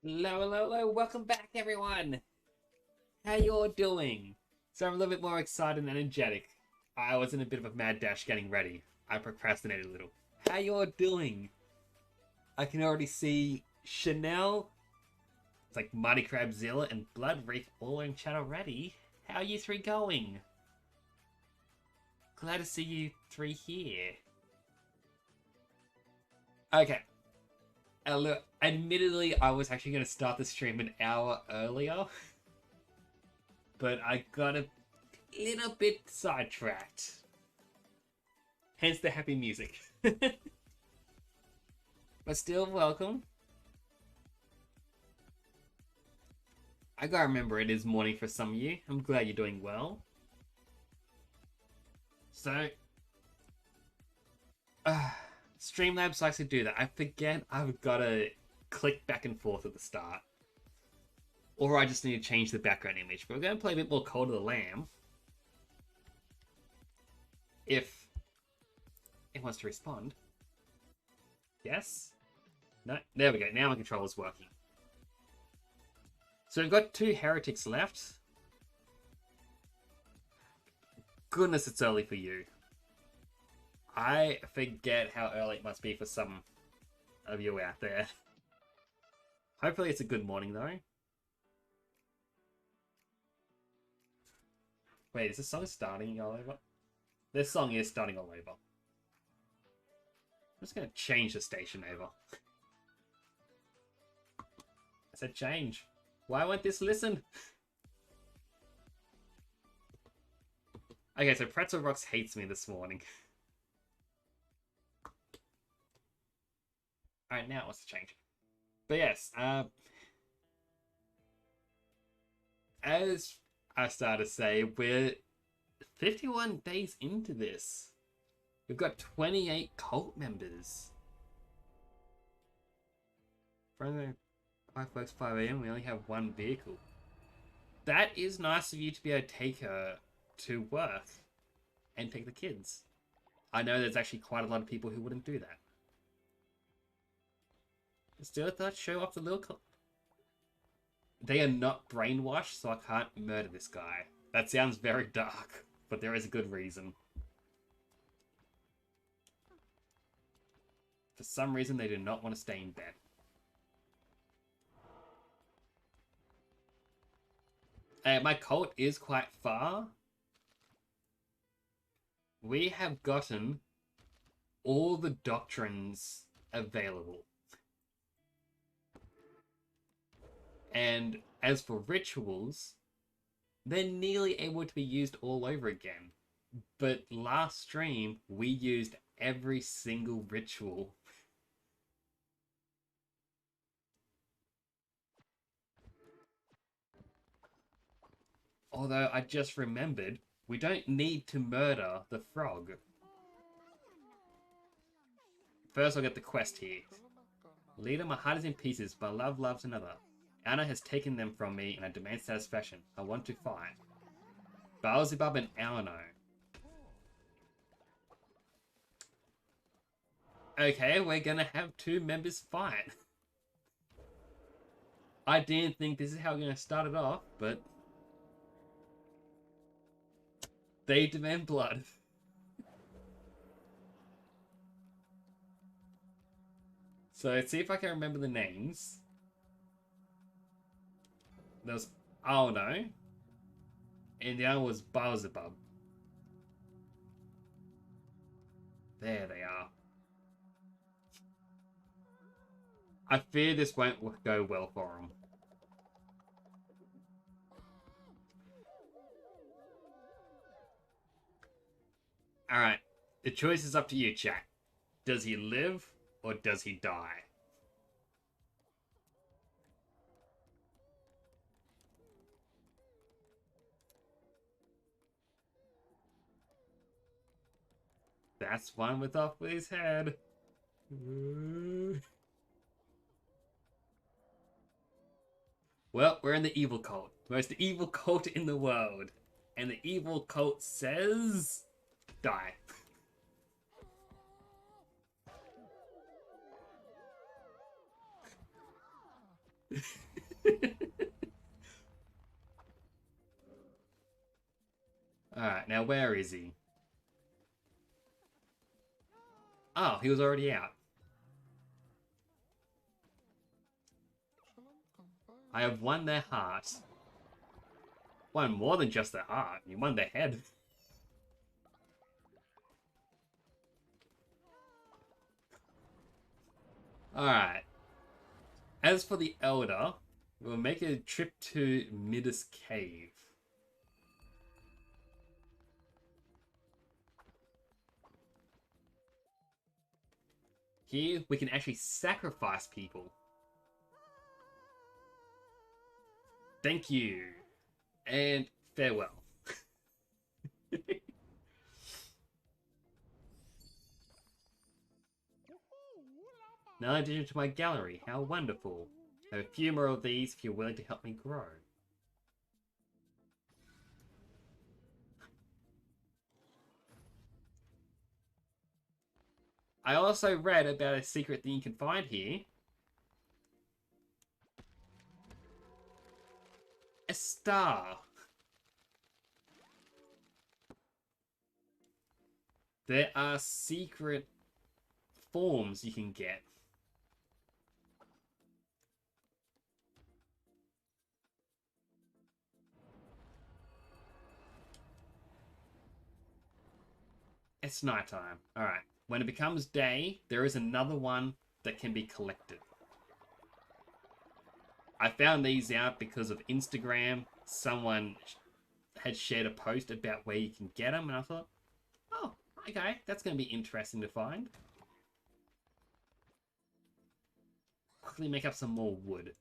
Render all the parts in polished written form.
Hello, hello, hello, welcome back everyone! How you all doing? So I'm a little bit more excited and energetic. I was in a bit of a mad dash getting ready. I procrastinated a little. How you all doing? I can already see Chanel, it's like Mighty Crabzilla and Blood Reef all in chat already. How are you three going? Glad to see you three here. Okay. Look, admittedly, I was actually going to start the stream an hour earlier, but I got a little bit sidetracked. Hence the happy music. But still, welcome. I gotta remember it is morning for some of you. I'm glad you're doing well. So, Streamlabs likes to do that. I forget I've got to click back and forth at the start. Or I just need to change the background image. But we're going to play a bit more Cult of the Lamb. If it wants to respond. Yes? No? There we go. Now my controller's working. So we've got 2 heretics left. Goodness, it's early for you. I forget how early it must be for some of you out there. Hopefully it's a good morning, though. Wait, is this song starting all over? This song is starting all over. I'm just going to change the station over. I said change. Why won't this listen? Okay, so Pretzel Rocks hates me this morning. Alright, now it wants to change. But yes, as I started to say, we're 51 days into this. We've got 28 cult members. Friday, 5 works 5 a.m. We only have one vehicle. That is nice of you to be able to take her to work and take the kids. I know there's actually quite a lot of people who wouldn't do that. Still, I thought show off the little. They are not brainwashed, so I can't murder this guy. That sounds very dark, but there is a good reason. For some reason, they do not want to stay in bed. My cult is quite far. We have gotten all the doctrines available. And as for rituals, they're nearly able to be used all over again. But last stream, we used every single ritual. Although I just remembered, we don't need to murder the frog. First, I'll get the quest here. Leader, my heart is in pieces, but love loves another. Anna has taken them from me, and I demand satisfaction. I want to fight. Beelzebub and Alno. Okay, we're gonna have two members fight. I didn't think this is how we're gonna start it off, but they demand blood. So let's see if I can remember the names. There was Alno, and the other was Beelzebub. There they are. I fear this won't go well for him. Alright, the choice is up to you, chat. Does he live or does he die? That's one with off with his head. Well, we're in the evil cult. Most evil cult in the world. And the evil cult says... die. Alright, now where is he? Oh, he was already out. I have won their heart. Won more than just their heart. You won their head. Alright. As for the Elder, we'll make a trip to Midas Cave. Here, we can actually sacrifice people. Thank you. And farewell. Now addition to my gallery. How wonderful. I have a few more of these if you're willing to help me grow. I also read about a secret thing you can find here. A star. There are secret forms you can get. It's nighttime. Alright. When it becomes day, there is another one that can be collected. I found these out because of Instagram. Someone had shared a post about where you can get them, and I thought, oh, okay, that's going to be interesting to find. Quickly make up some more wood.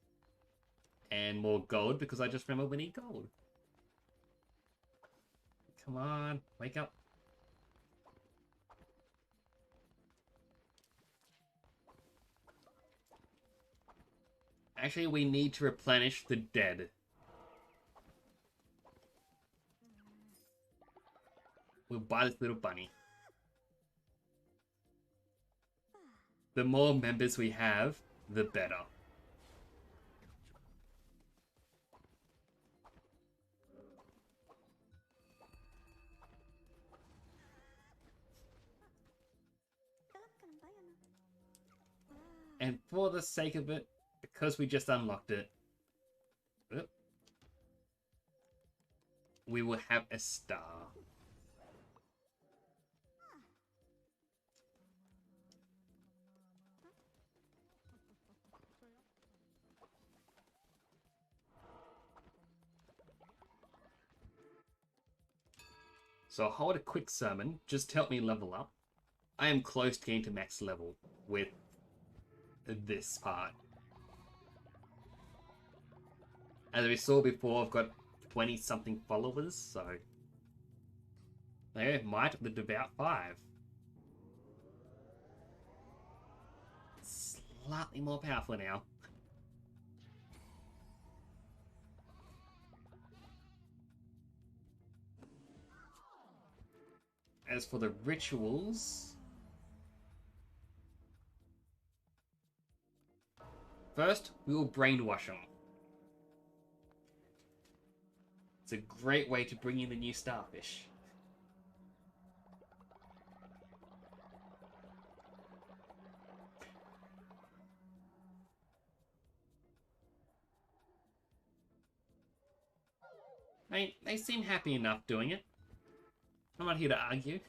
And more gold, because I just remember we need gold. Come on, wake up. Actually, we need to replenish the dead. We'll buy this little bunny. The more members we have, the better. And for the sake of it, because we just unlocked it, we will have a star. So I'll hold a quick sermon, just to help me level up. I am close to getting to max level with this part. As we saw before, I've got 20 something followers, so there, Might of the Devout 5. Slightly more powerful now. As for the rituals, first we will brainwash them. It's a great way to bring in the new starfish. They seem happy enough doing it. I'm not here to argue.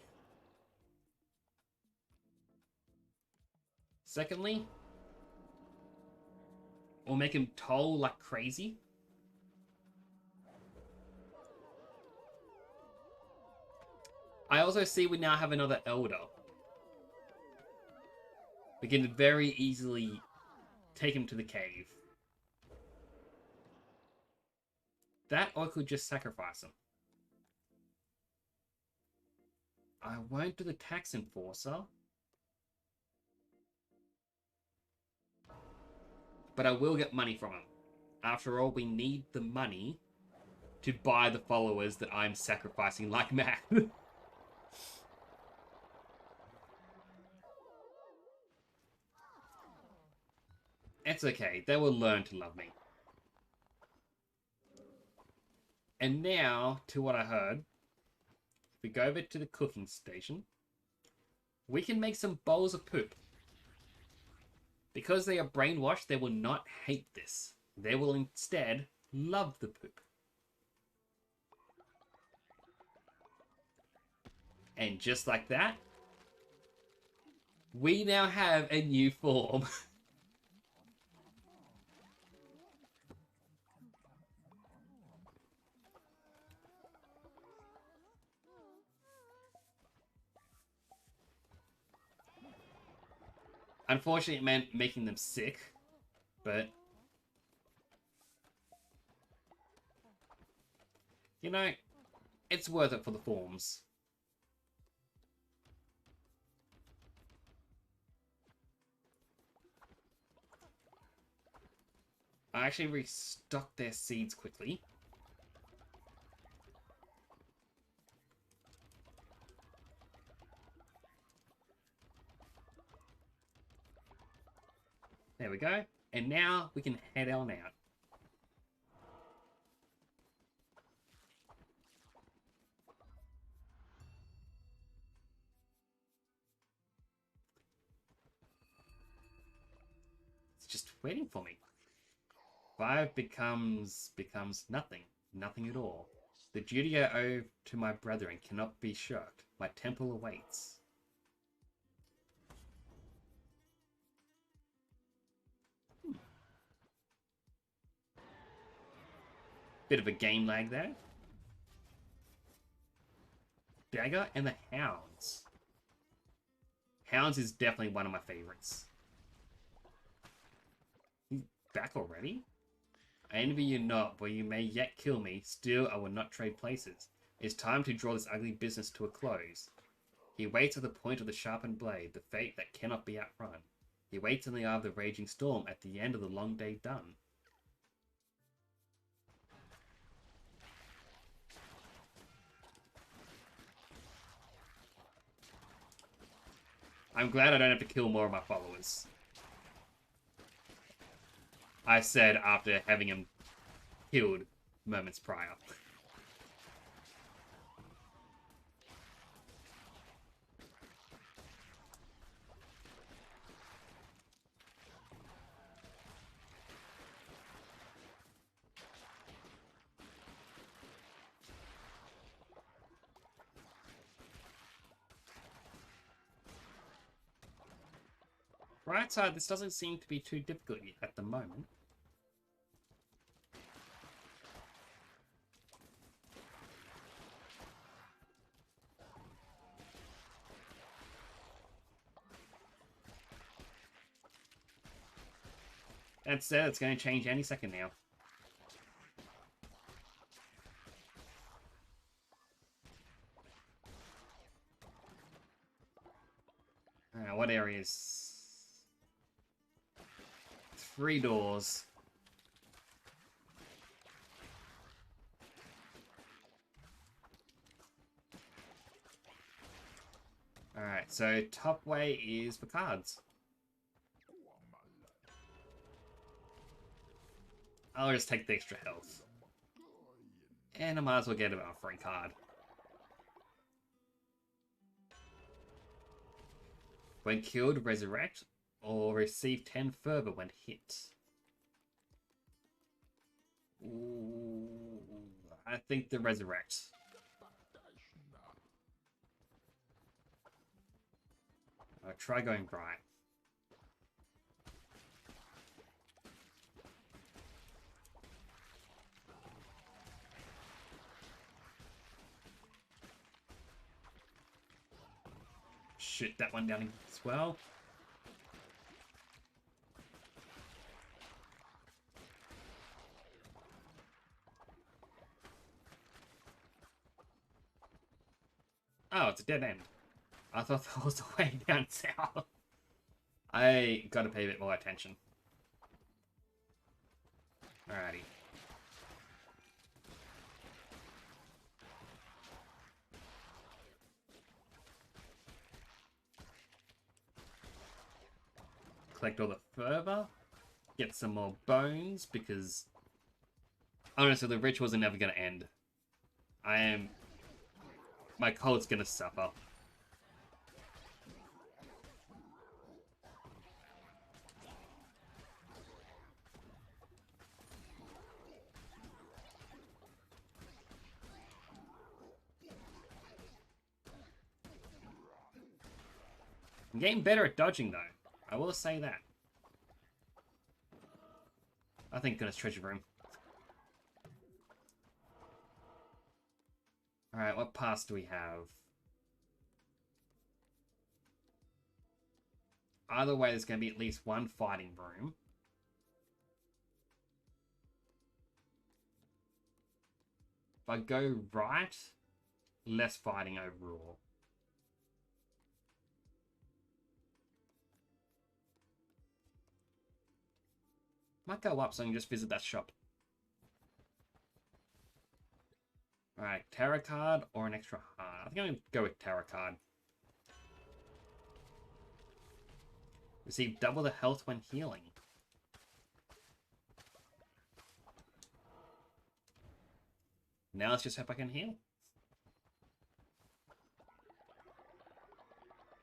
Secondly, we'll make him toll like crazy. I also see we now have another Elder. We can very easily take him to the cave. That, or I could just sacrifice him. I won't do the tax enforcer. But I will get money from him. After all, we need the money to buy the followers that I'm sacrificing like mad. It's okay. They will learn to love me. And now, to what I heard. If we go over to the cooking station, we can make some bowls of poop. Because they are brainwashed, they will not hate this. They will instead love the poop. And just like that, we now have a new form. Unfortunately, it meant making them sick, but you know, it's worth it for the forms. I actually restocked their seeds quickly. There we go. And now we can head on out. It's just waiting for me. 5 becomes nothing. Nothing at all. The duty I owe to my brethren cannot be shirked. My temple awaits. Bit of a game lag there. Dagger and the Hounds. Hounds is definitely one of my favorites. He's back already? I envy you not, but you may yet kill me. Still, I will not trade places. It's time to draw this ugly business to a close. He waits at the point of the sharpened blade, the fate that cannot be outrun. He waits in the eye of the raging storm at the end of the long day done. I'm glad I don't have to kill more of my followers. I said after having him killed moments prior. Right side, this doesn't seem to be too difficult at the moment. That said, it's going to change any second now. What areas? 3 doors. Alright, so top way is for cards. I'll just take the extra health. And I might as well get an offering card. When killed, resurrect, or receive 10 further when hit. Ooh, I think the resurrect. I'll try going right. Shoot that one down as well. Oh, it's a dead end. I thought that was the way down south. I gotta pay a bit more attention. Alrighty. Collect all the further. Get some more bones, because honestly, the rituals are never gonna end. My cult's gonna suffer. I'm getting better at dodging, though. I will say that. I think got a treasure room. Alright, what pass do we have? Either way, there's going to be at least one fighting room. If I go right, less fighting overall. Might go up so I can just visit that shop. Alright, tarot card or an extra heart? I think I'm going to go with tarot card. Receive double the health when healing. Now let's just hope I can heal.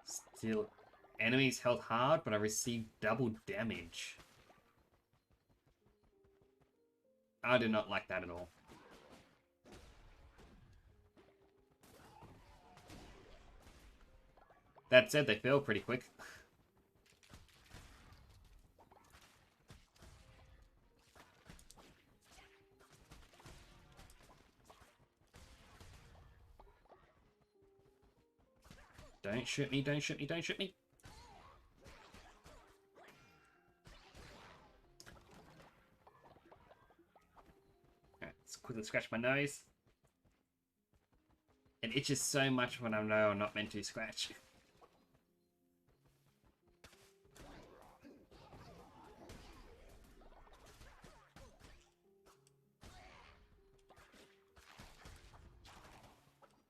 Still, enemies held hard, but I received double damage. I do not like that at all. That said, they fell pretty quick. Don't shoot me, don't shoot me, don't shoot me. Alright, let's quickly scratch my nose. It itches so much when I know I'm not meant to scratch.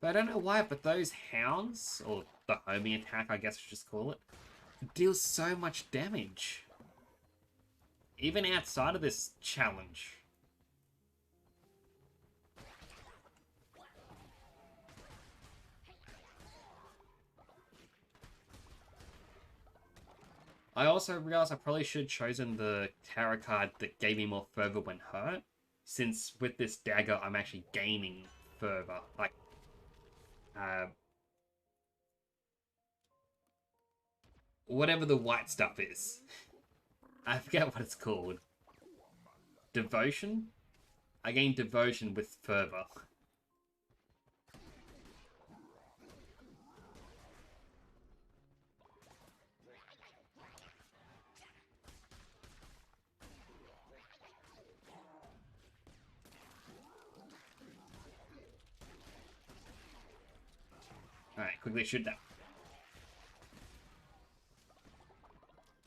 But I don't know why, but those hounds, or the homing attack I guess I should just call it, deals so much damage. Even outside of this challenge. I also realized I probably should have chosen the tarot card that gave me more fervor when hurt, since with this dagger I'm actually gaining fervor. Like, whatever the white stuff is. I forget what it's called. Devotion? I gain devotion with fervor. Alright, quickly shoot that.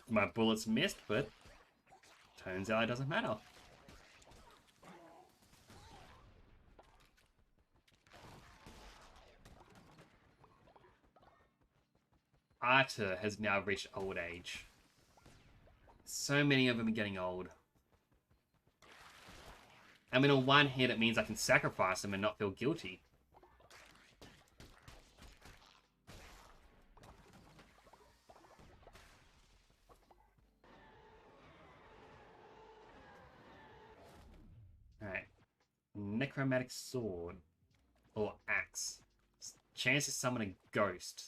My bullets missed, but turns out it doesn't matter. Arta has now reached old age. So many of them are getting old. I mean, on one hand, it means I can sacrifice them and not feel guilty. Alright. Necromantic sword. Or axe. Chance to summon a ghost.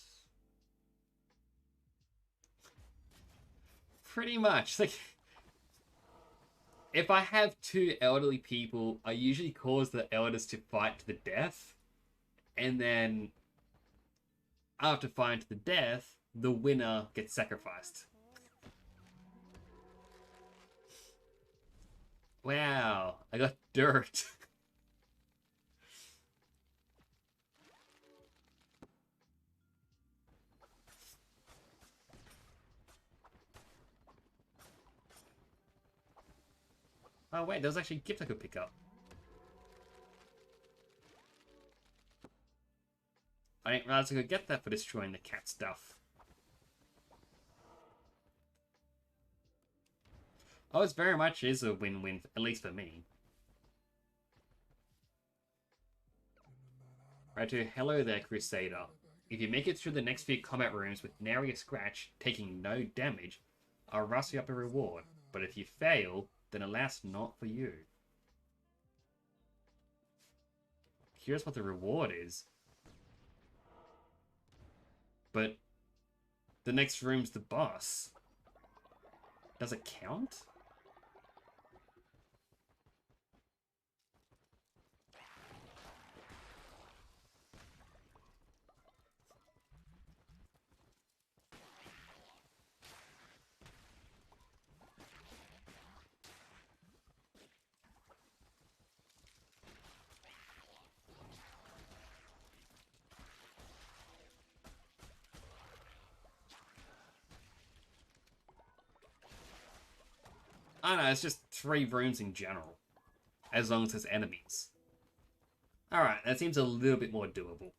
Pretty much. Like, if I have two elderly people, I usually cause the elders to fight to the death. And then, after fighting to the death, the winner gets sacrificed. Wow, I got dirt. Oh wait, there was actually a gift I could pick up. I didn't realize I could get that for destroying the cat stuff. Oh, it very much is a win-win, at least for me. Right to hello there, Crusader. If you make it through the next few combat rooms with nary a scratch, taking no damage, I'll rustle you up a reward. But if you fail, then alas, not for you. Curious what the reward is. But the next room's the boss. Does it count? I don't know, it's just 3 rooms in general. As long as there's enemies. Alright, that seems a little bit more doable.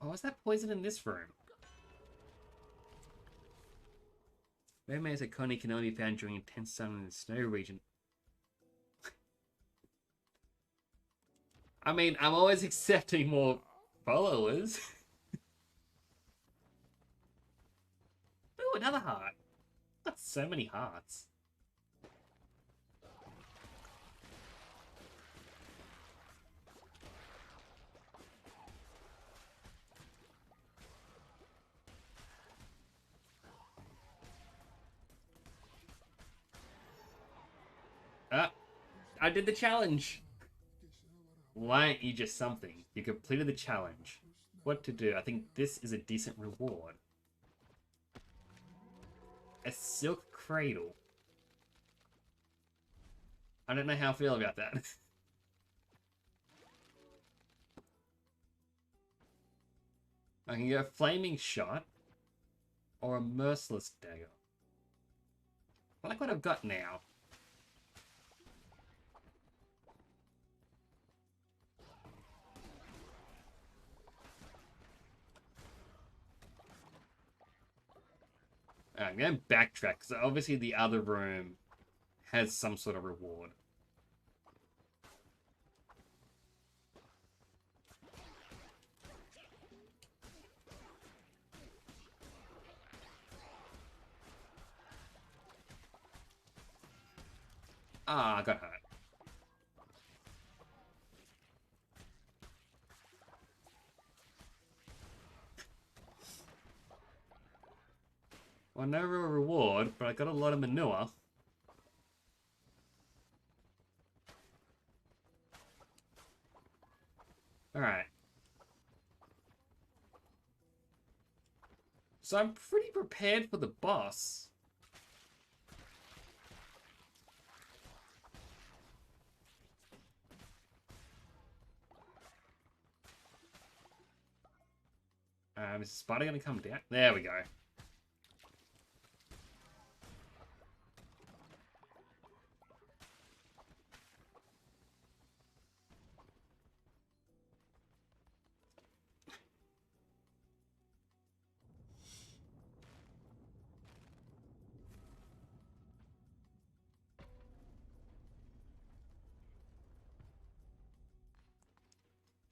Oh, what's that poison in this room? Mermaids at Connie can only be found during intense sun in the snow region. I mean, I'm always accepting more followers. Ooh, another heart. Got so many hearts. Ah, I did the challenge. Why aren't you just something? You completed the challenge. What to do? I think this is a decent reward. A silk cradle. I don't know how I feel about that. I can get a flaming shot or a merciless dagger. I like what I've got now. I'm going to backtrack, because obviously the other room has some sort of reward. Ah, I got hurt. Well, no real reward, but I got a lot of manure. Alright. So I'm pretty prepared for the boss. Is the spider going to come down? There we go.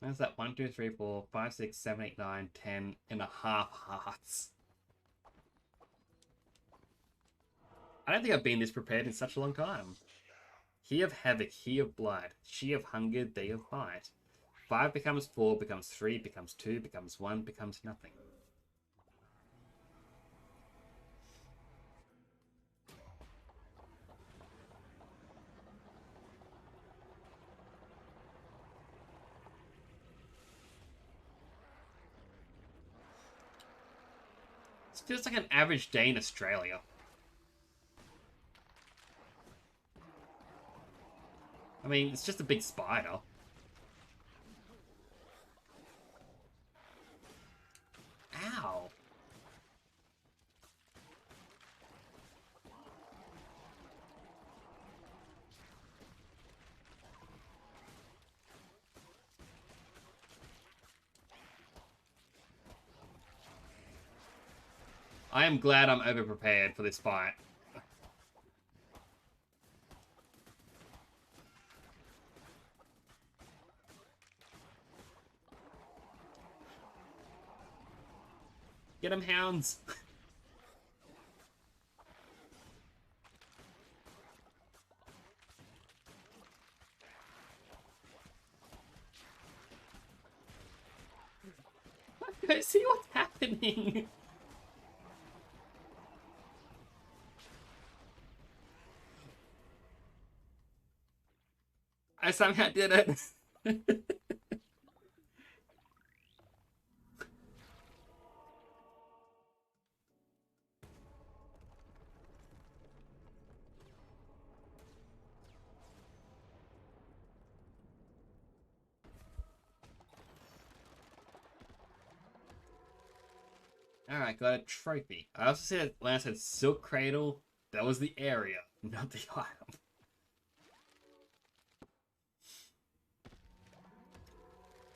That's that 1, 2, 3, 4, 5, 6, 7, 8, 9, 10 and a half hearts. I don't think I've been this prepared in such a long time. He of havoc, he of blood, she of hunger, they of fight. 5 becomes 4, becomes 3, becomes 2, becomes 1, becomes nothing. It feels like an average day in Australia. I mean, it's just a big spider. Ow. I am glad I'm over-prepared for this fight. Get him, hounds! I don't see what's happening! I somehow did it! Alright, got a trophy. I also said when I said Silk Cradle, that was the area, not the item.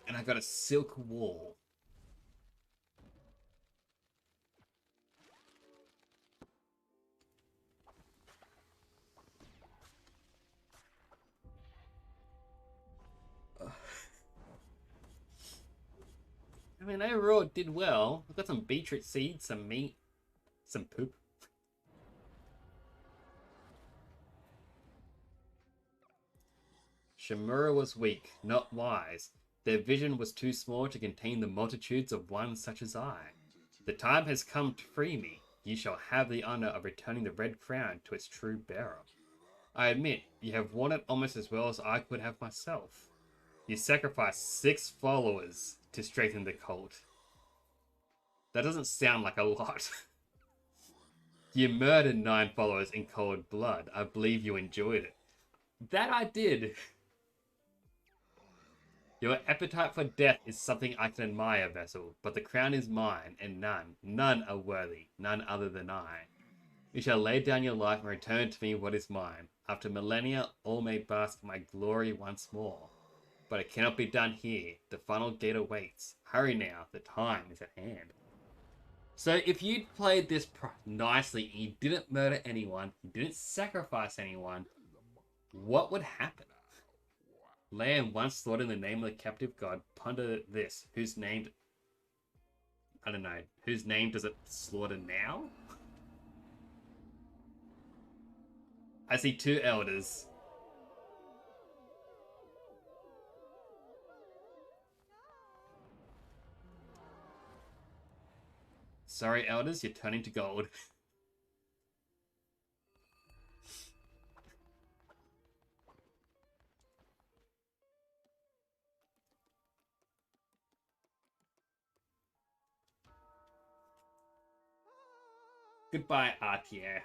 And I got a Silk Wall. I mean, overall it did well. I've got some beetroot seeds, some meat, some poop. Shimura was weak, not wise. Their vision was too small to contain the multitudes of one such as I. The time has come to free me. You shall have the honor of returning the red crown to its true bearer. I admit, you have won it almost as well as I could have myself. You sacrificed 6 followers to strengthen the cult. That doesn't sound like a lot. You murdered 9 followers in cold blood. I believe you enjoyed it. That I did. Your appetite for death is something I can admire, vessel, but the crown is mine, and none are worthy, none other than I. You shall lay down your life and return to me what is mine. After millennia, all may bask in my glory once more. But it cannot be done here. The final gate awaits. Hurry now, the time is at hand. So if you'd played this nicely and you didn't murder anyone, you didn't sacrifice anyone, what would happen? Lamb once slaughtered in the name of the captive god. Ponder this. Whose name... I don't know. Whose name does it slaughter now? I see two elders. Sorry, elders, you're turning to gold. Goodbye, Artier.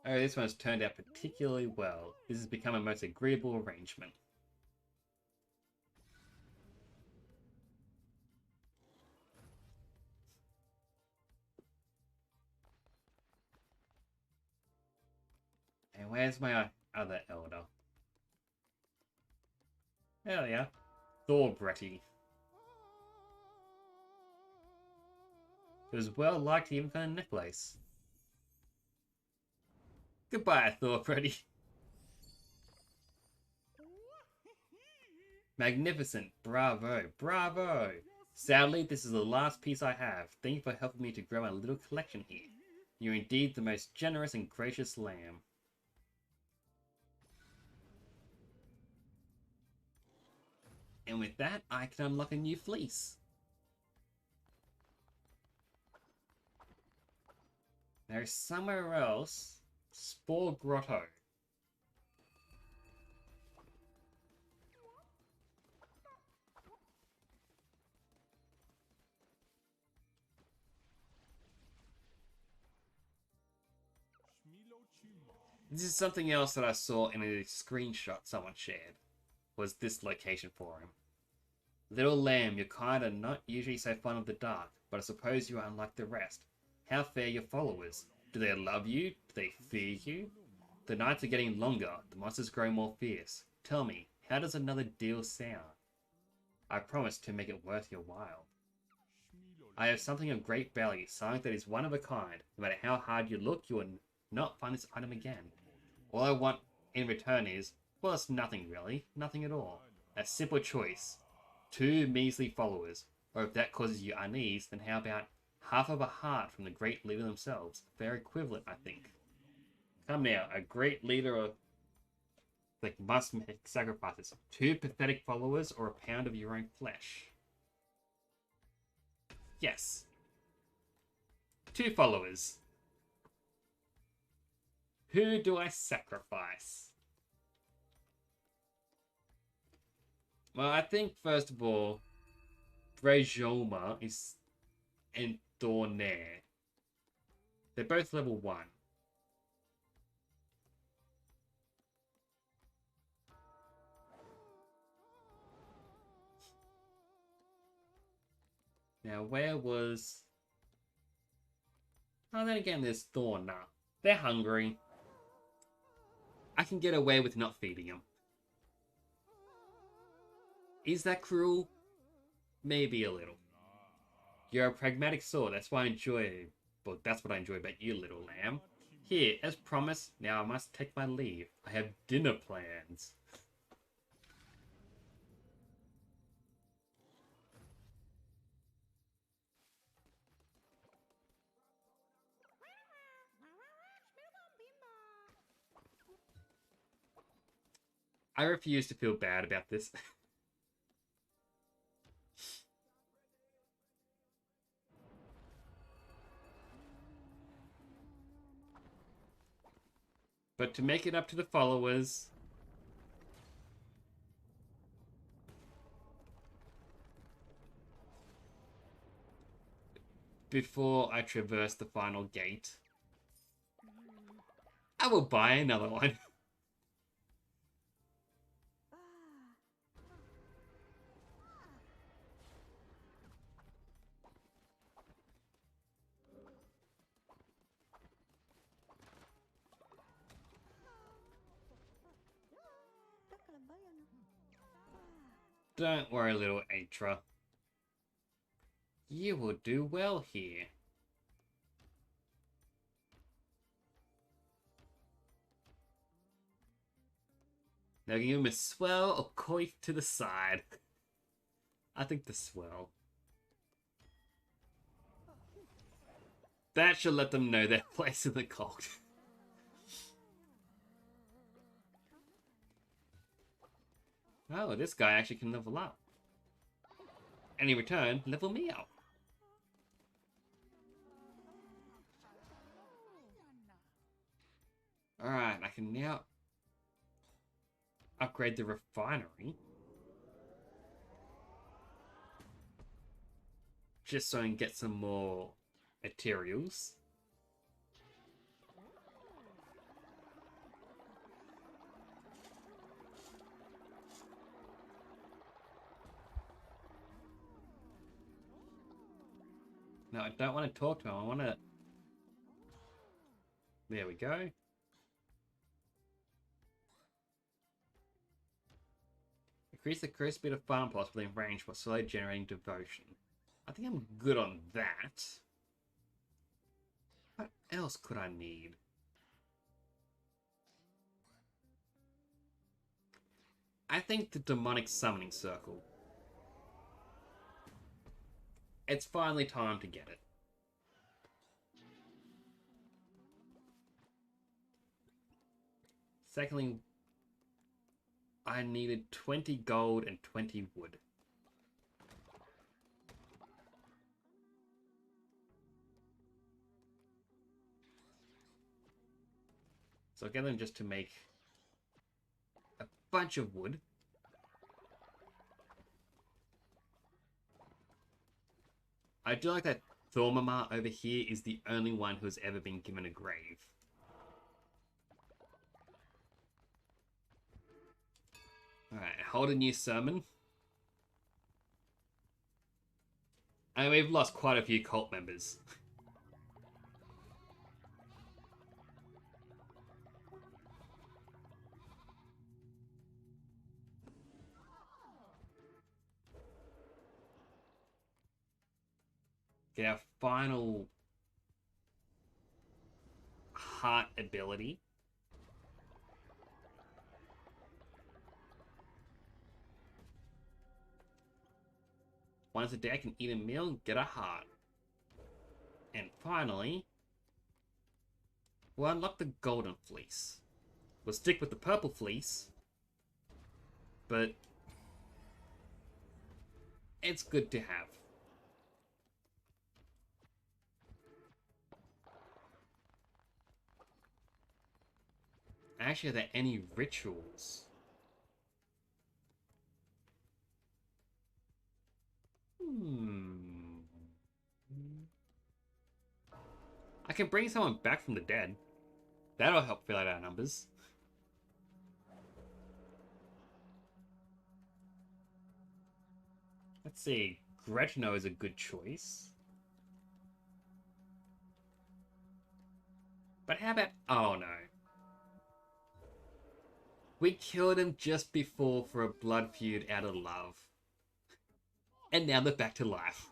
Oh, this one's turned out particularly well. This has become a most agreeable arrangement. And where's my other elder? There they are. Thorbretty. It was well liked even for a necklace. Goodbye, Thorbretty. Magnificent. Bravo. Bravo. Sadly, this is the last piece I have. Thank you for helping me to grow my little collection here. You're indeed the most generous and gracious lamb. And with that, I can unlock a new fleece. There's somewhere else. Spore Grotto. This is something else that I saw in a screenshot someone shared. Was this location for him. Little lamb, you're kind of not usually so fond of the dark, but I suppose you are unlike the rest. How fare your followers? Do they love you? Do they fear you? The nights are getting longer, the monsters grow more fierce. Tell me, how does another deal sound? I promise to make it worth your while. I have something of great value, something that is one of a kind. No matter how hard you look, you will not find this item again. All I want in return is, well, it's nothing really, nothing at all. A simple choice. 2 measly followers. Or if that causes you unease, then how about half of a heart from the great leader themselves? Fair equivalent, I think. Come now, a great leader of like must make sacrifices. 2 pathetic followers or a pound of your own flesh. Yes. 2 followers. Who do I sacrifice? Well, I think first of all, Brejoma is and Dornair. They're both level 1. Now, where was... Oh, then again, there's Thorn now. They're hungry. I can get away with not feeding them. Is that cruel? Maybe a little. You're a pragmatic sword, that's what I enjoy. Well, that's what I enjoy about you, little lamb. Here, as promised, now I must take my leave. I have dinner plans. I refuse to feel bad about this. But to make it up to the followers... before I traverse the final gate, I will buy another one. Don't worry, little Atra. You will do well here. Now give him a swell or coif to the side. I think the swell. That should let them know their place in the cult. Oh, this guy actually can level up. And in return, level me up. Alright, I can now upgrade the refinery. Just so I can get some more materials. No, I don't want to talk to him. I want to... There we go. Increase the curse speed of farm plots within range while slowly generating devotion. I think I'm good on that. What else could I need? I think the demonic summoning circle. It's finally time to get it. Secondly, I needed 20 gold and 20 wood. So I'll get them just to make a bunch of wood. I do like that Thormamar over here is the only one who has ever been given a grave. Alright, hold a new sermon. And we've lost quite a few cult members. Get our final heart ability. Once a day I can eat a meal and get a heart. And finally, we'll unlock the golden fleece. We'll stick with the purple fleece, but it's good to have. Actually, are there any rituals? I can bring someone back from the dead. That'll help fill out our numbers. Let's see. Gretno is a good choice. But how about... Oh, no. We killed him just before for a blood feud out of love. And now they're back to life.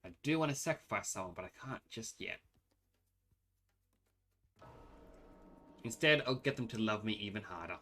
I do want to sacrifice someone, but I can't just yet. Instead, I'll get them to love me even harder.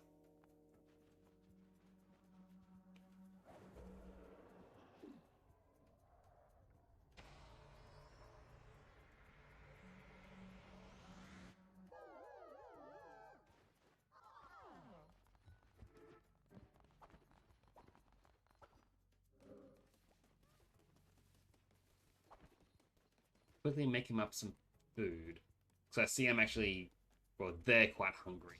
Quickly make him up some food. So I see I'm actually... Well, they're quite hungry.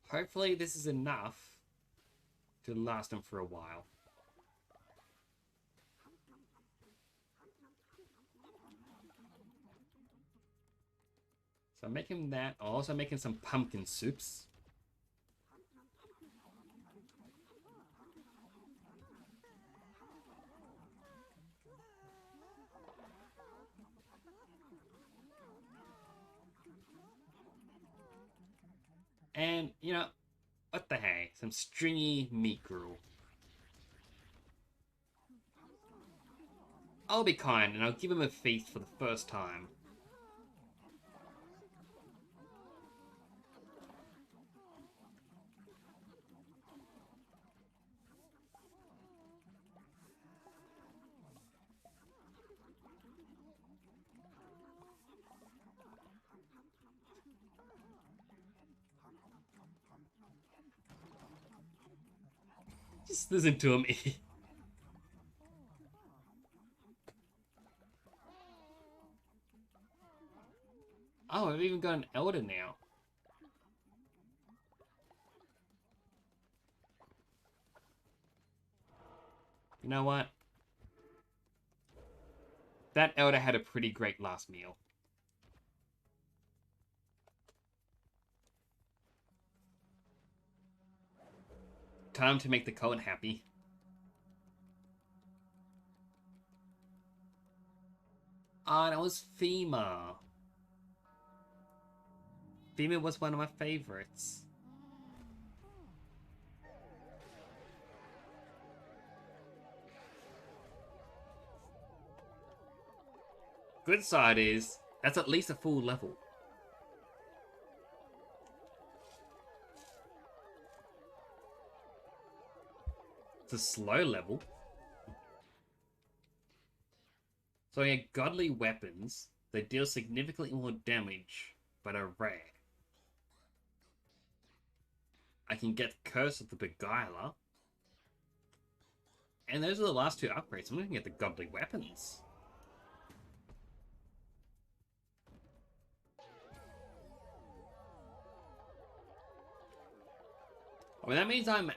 Hopefully this is enough to last him for a while. So I'm making that. I'm also making some pumpkin soups. And, you know, what the hey? Some stringy meat gruel. I'll be kind and I'll give him a feast for the first time. Just listen to him. Oh, I've even got an elder now. You know what? That elder had a pretty great last meal. Time to make the cult happy. Ah, that was Fema. Fema was one of my favorites. Good side is, that's at least a full level. It's a slow level. So yeah, godly weapons, they deal significantly more damage, but are rare. I can get Curse of the Beguiler. And those are the last two upgrades. I'm looking at the godly weapons. I mean, that means I'm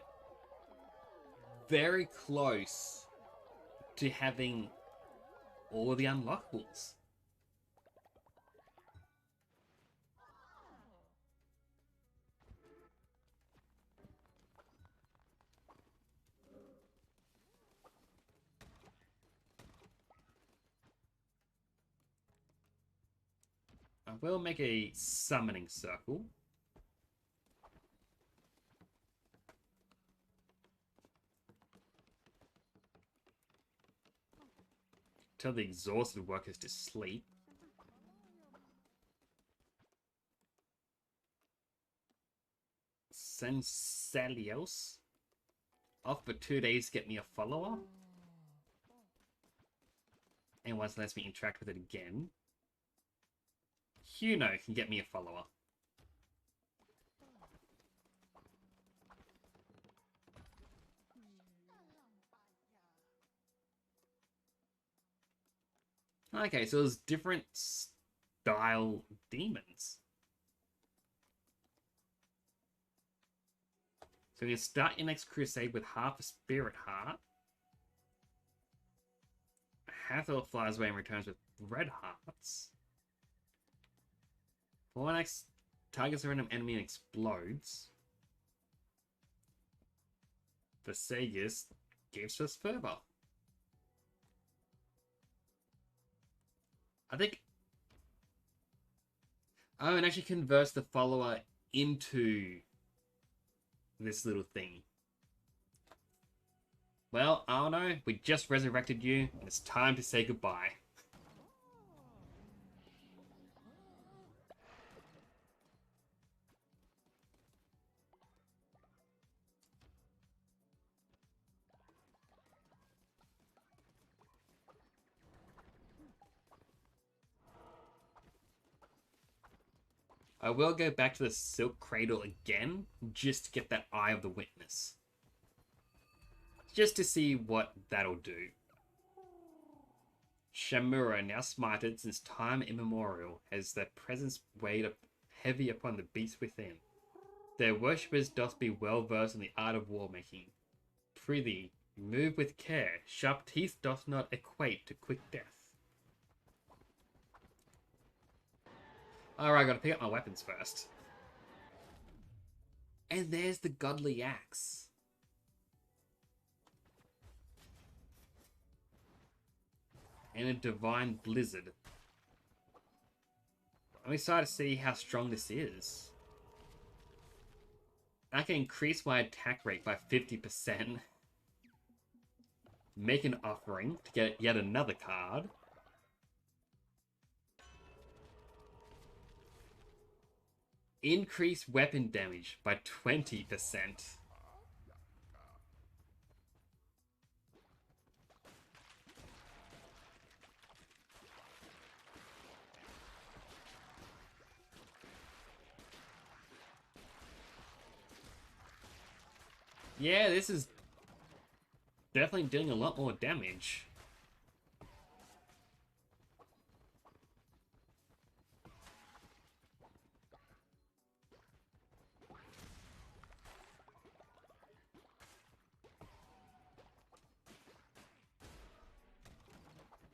very close to having all of the unlockables. I will make a summoning circle. Tell the exhausted workers to sleep. Send Salios off for 2 days to get me a follower. And once it lets me interact with it again. Huno can get me a follower. Okay, so there's different style demons. So you start your next crusade with half a spirit heart. Hathor flies away and returns with red hearts. Fornax targets a random enemy and explodes. Vesagus gives us fervor. I think... Oh, and actually converts the follower into this little thing. Well, I don't know. We just resurrected you, and it's time to say goodbye. I will go back to the Silk Cradle again, just to get that Eye of the Witness. Just to see what that'll do. Shamura, now smited since time immemorial, has their presence weighed up heavy upon the beast within. Their worshippers doth be well versed in the art of war making. Prithee, move with care. Sharp teeth doth not equate to quick death. Alright, I gotta pick up my weapons first. And there's the godly axe. And a divine blizzard. I'm excited to see how strong this is. I can increase my attack rate by 50%. Make an offering to get yet another card. Increase weapon damage by 20%. Yeah, this is definitely doing a lot more damage.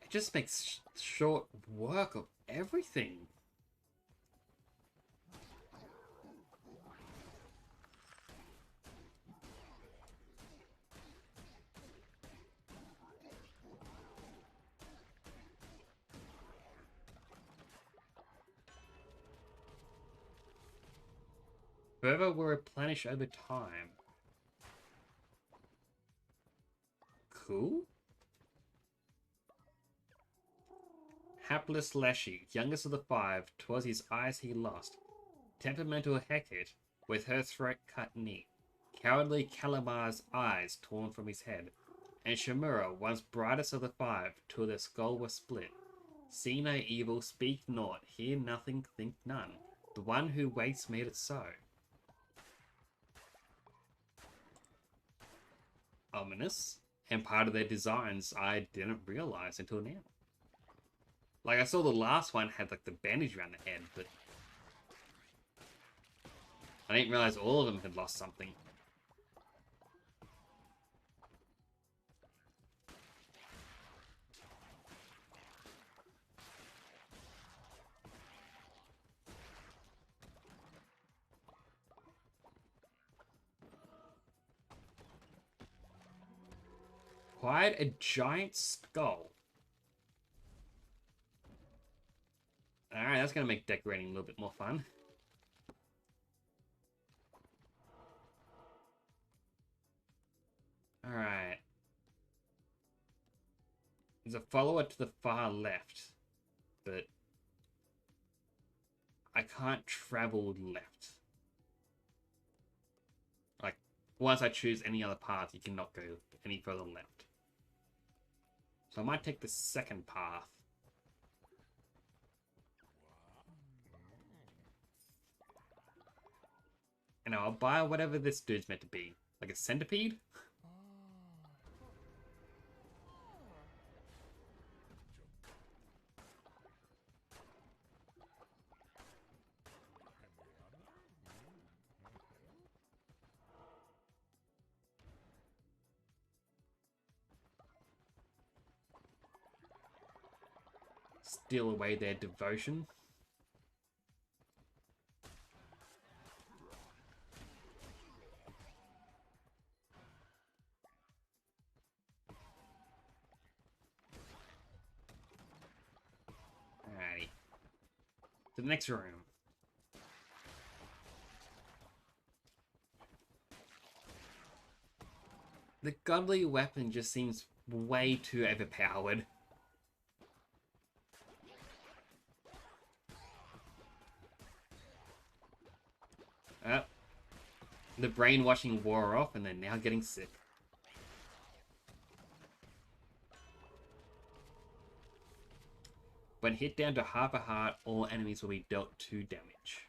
It just makes short work of everything. Further will replenish over time. Cool. Hapless Leshy, youngest of the five, 'twas his eyes he lost. Temperamental Hecate, with her throat cut neat. Cowardly Calamar's eyes torn from his head. And Shimura, once brightest of the five, till their skull was split. See no evil, speak naught, hear nothing, think none. The one who waits made it so. Ominous, and part of their designs I didn't realize until now. Like, I saw the last one had, like, the bandage around the head, but I didn't realize all of them had lost something. Acquired a giant skull. Alright, that's going to make decorating a little bit more fun. Alright. There's a follower to the far left, but I can't travel left. Like, once I choose any other path, you cannot go any further left. So I might take the second path. And I'll buy whatever this dude's meant to be. Like a centipede? Steal away their devotion. Alrighty. To the next room. The godly weapon just seems way too overpowered. The brainwashing wore off and they're now getting sick. When hit down to half a heart, all enemies will be dealt 2 damage.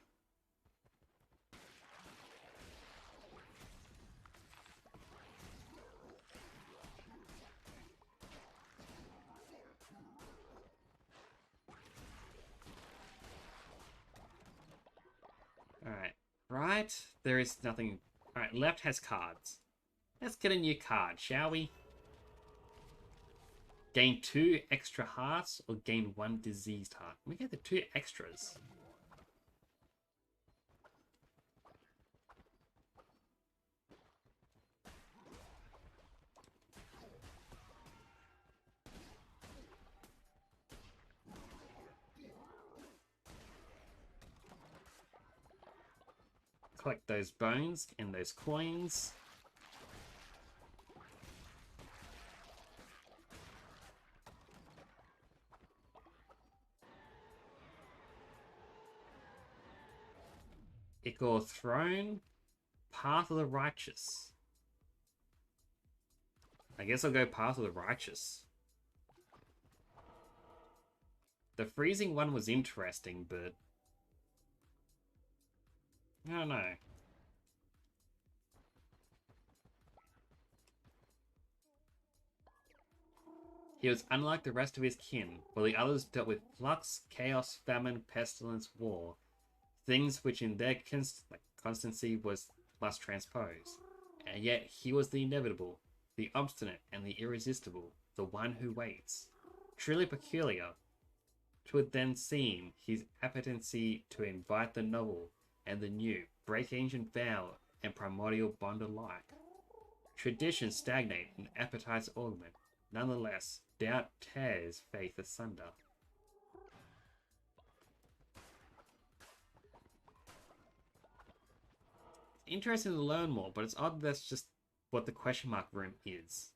Alright. Right? There is nothing... Alright, left has cards. Let's get a new card, shall we? Gain 2 extra hearts or gain 1 diseased heart. We get the 2 extras. Collect those bones and those coins. Ichor Throne. Path of the Righteous. I guess I'll go Path of the Righteous. The freezing one was interesting, but... I don't know. He was unlike the rest of his kin, while the others dealt with flux, chaos, famine, pestilence, war. Things which in their constancy must transpose. And yet he was the inevitable, the obstinate and the irresistible, the one who waits. Truly peculiar. 'Twould then seem his appetency to invite the novel and the new, break ancient vow and primordial bond alike. Traditions stagnate and appetites augment. Nonetheless, doubt tears faith asunder. Interesting to learn more, but it's odd that's just what the question mark room is.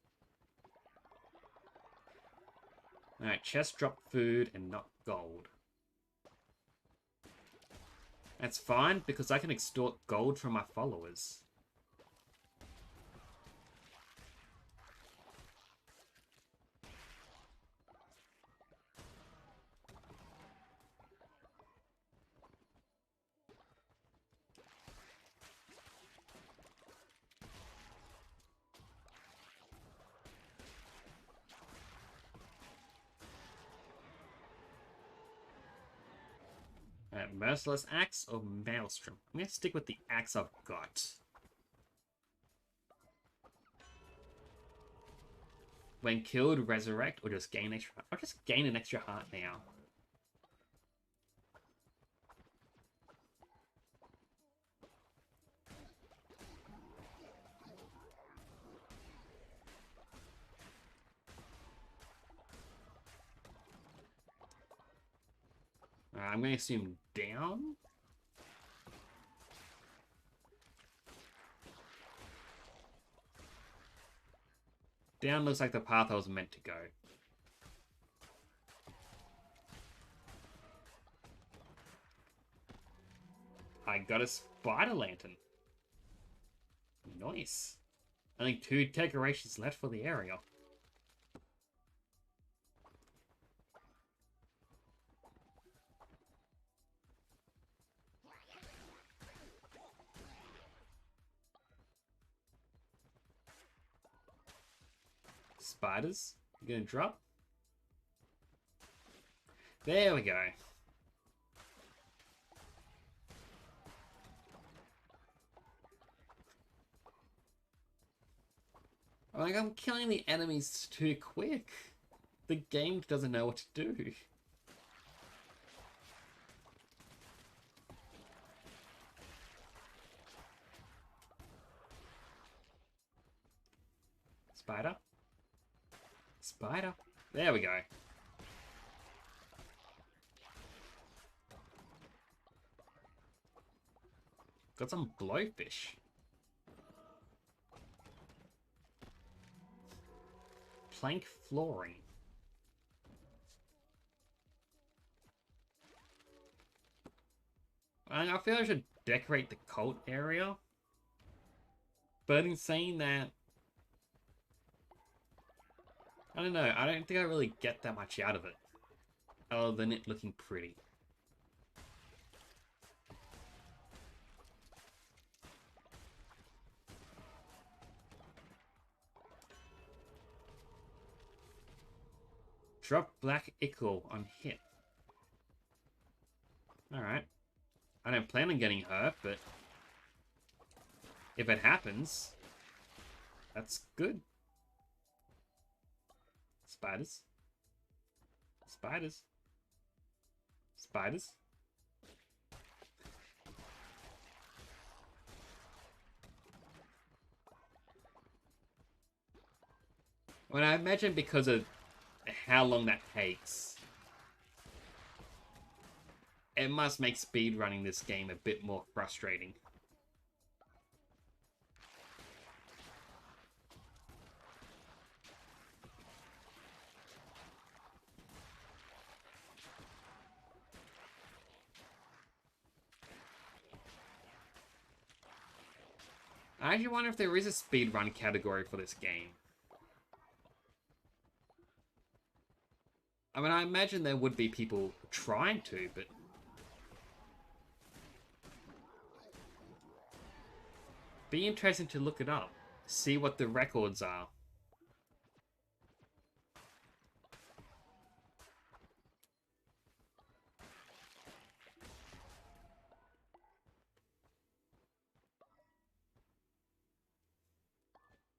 Alright, chest drop food and not gold. That's fine, because I can extort gold from my followers. Merciless Axe or Maelstrom? I'm going to stick with the axe I've got. When killed, resurrect, or just gain extra... I'll just gain an extra heart now. I'm going to assume down. Down looks like the path I was meant to go. I got a spider lantern. Nice. Only 2 decorations left for the area. Spiders? You gonna drop? There we go. Like, I'm killing the enemies too quick. The game doesn't know what to do. Spider? Spider. There we go. Got some blowfish. Plank flooring. I feel I should decorate the cult area. But in saying that, I don't know, I don't think I really get that much out of it. Other than it looking pretty. Drop black ichor on hit. Alright. I don't plan on getting hurt, but If it happens, that's good. Spiders. Spiders. Spiders. Well, I imagine because of how long that takes, it must make speedrunning this game a bit more frustrating. I actually wonder if there is a speedrun category for this game. I mean, I imagine there would be people trying to, but... Be interesting to look it up. See what the records are.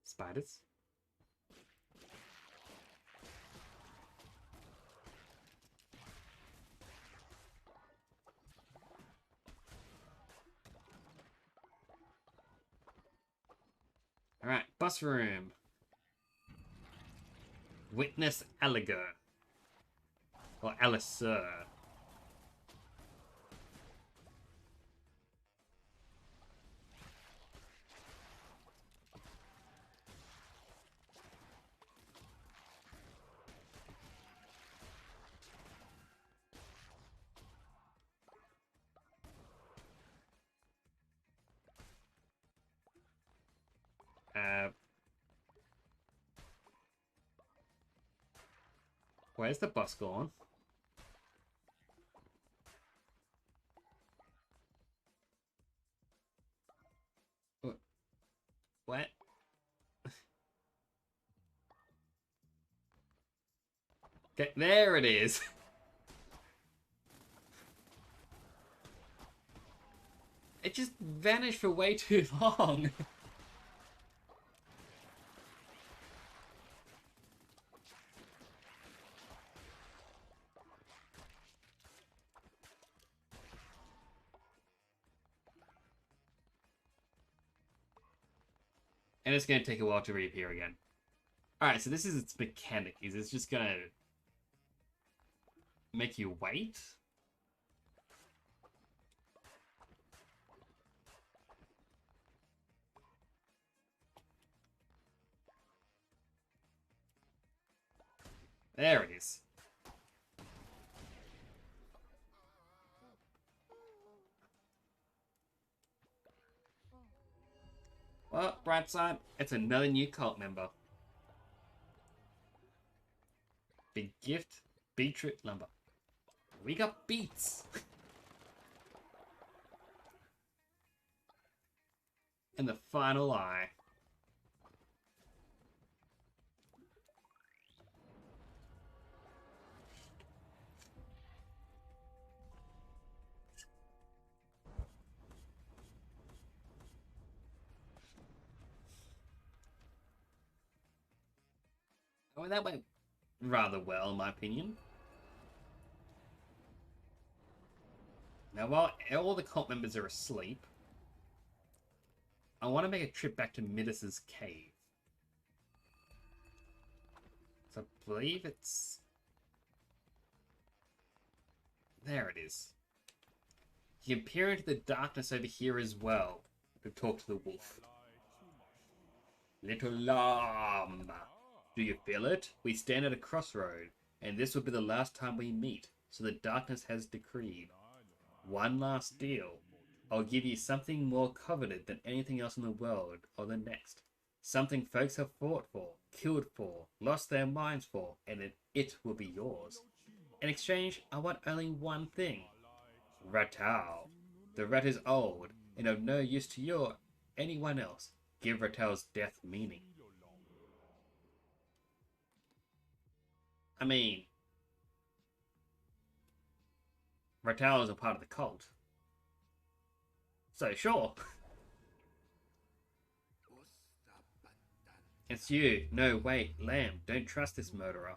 Spiders. Alright, bus room. Witness Alliger. Or Alicer. Where's the bus gone? What? Okay, there it is. It just vanished for way too long. And it's going to take a while to reappear again. Alright, so this is its mechanic. Is it's just going to make you wait? There it is. Well, bright side, it's another new cult member. Big gift, beetroot lumber. We got beets. And the final eye. I mean, that went rather well, in my opinion. Now, while all the cult members are asleep, I want to make a trip back to Midas's cave. So I believe it's... There it is. You can peer into the darkness over here as well to talk to the wolf. Little lamb, do you feel it? We stand at a crossroad, and this will be the last time we meet, so the darkness has decreed. One last deal. I'll give you something more coveted than anything else in the world or the next. Something folks have fought for, killed for, lost their minds for, and it will be yours. In exchange, I want only one thing. Ratau. The rat is old, and of no use to you or anyone else. Give Ratau's death meaning. I mean, Ratau is a part of the cult. So, sure. It's you. No, wait, Lamb. Don't trust this murderer.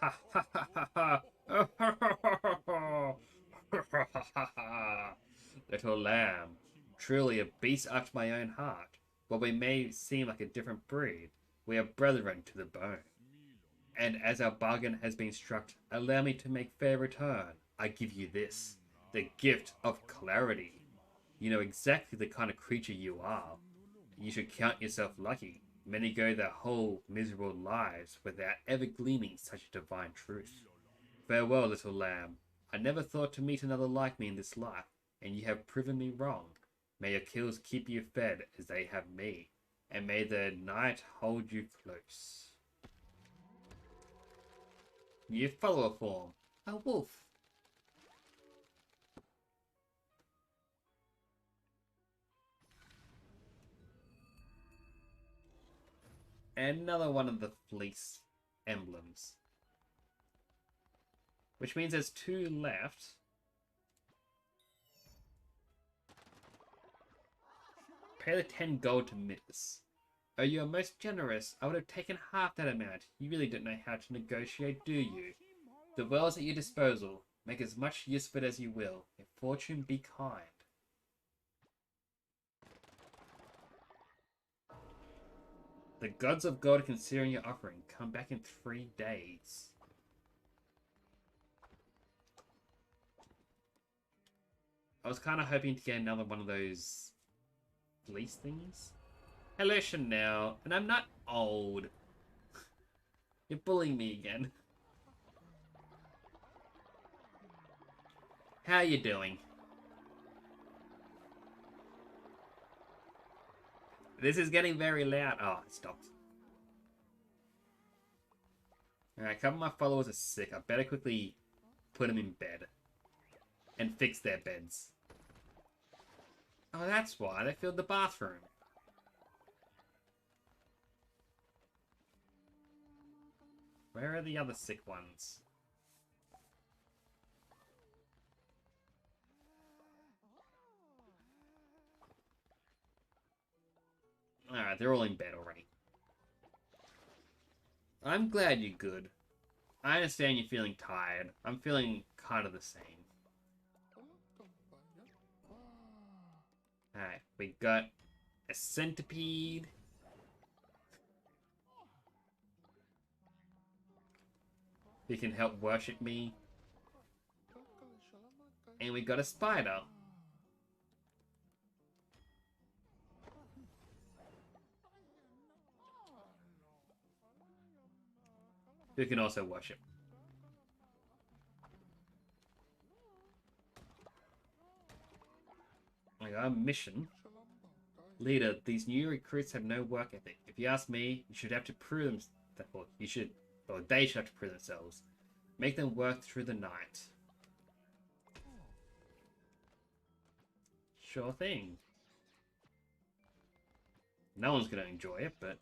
Ha ha ha ha ha! Little lamb, truly a beast after my own heart. While we may seem like a different breed, we are brethren to the bone. And as our bargain has been struck, allow me to make fair return. I give you this, the gift of clarity. You know exactly the kind of creature you are. You should count yourself lucky. Many go their whole miserable lives without ever gleaning such a divine truth. Farewell, little lamb. I never thought to meet another like me in this life, and you have proven me wrong. May your kills keep you fed as they have me, and may the night hold you close. New follower form. A wolf. Another one of the fleece emblems. Which means there's 2 left. Pay the 10 gold to miss. Oh, you are most generous. I would have taken half that amount. You really don't know how to negotiate, do you? The world's at your disposal. Make as much use of it as you will. If fortune be kind. The gods of gold are considering your offering. Come back in 3 days. I was kind of hoping to get another one of those fleece things. Hello, Chanel. And I'm not old. You're bullying me again. How are you doing? This is getting very loud. Oh, it stopped. Alright, a couple of my followers are sick. I better quickly put them in bed. And fix their beds. Oh, that's why. They filled the bathroom. Where are the other sick ones? Alright, they're all in bed already. I'm glad you're good. I understand you're feeling tired. I'm feeling kind of the same. Alright, we got a centipede. Who can help worship me. And we got a spider. Who can also worship. I got a mission. Leader, these new recruits have no work ethic. If you ask me, you should have to prove them. Or they should have to prove themselves. Make them work through the night. Sure thing. No one's gonna enjoy it, but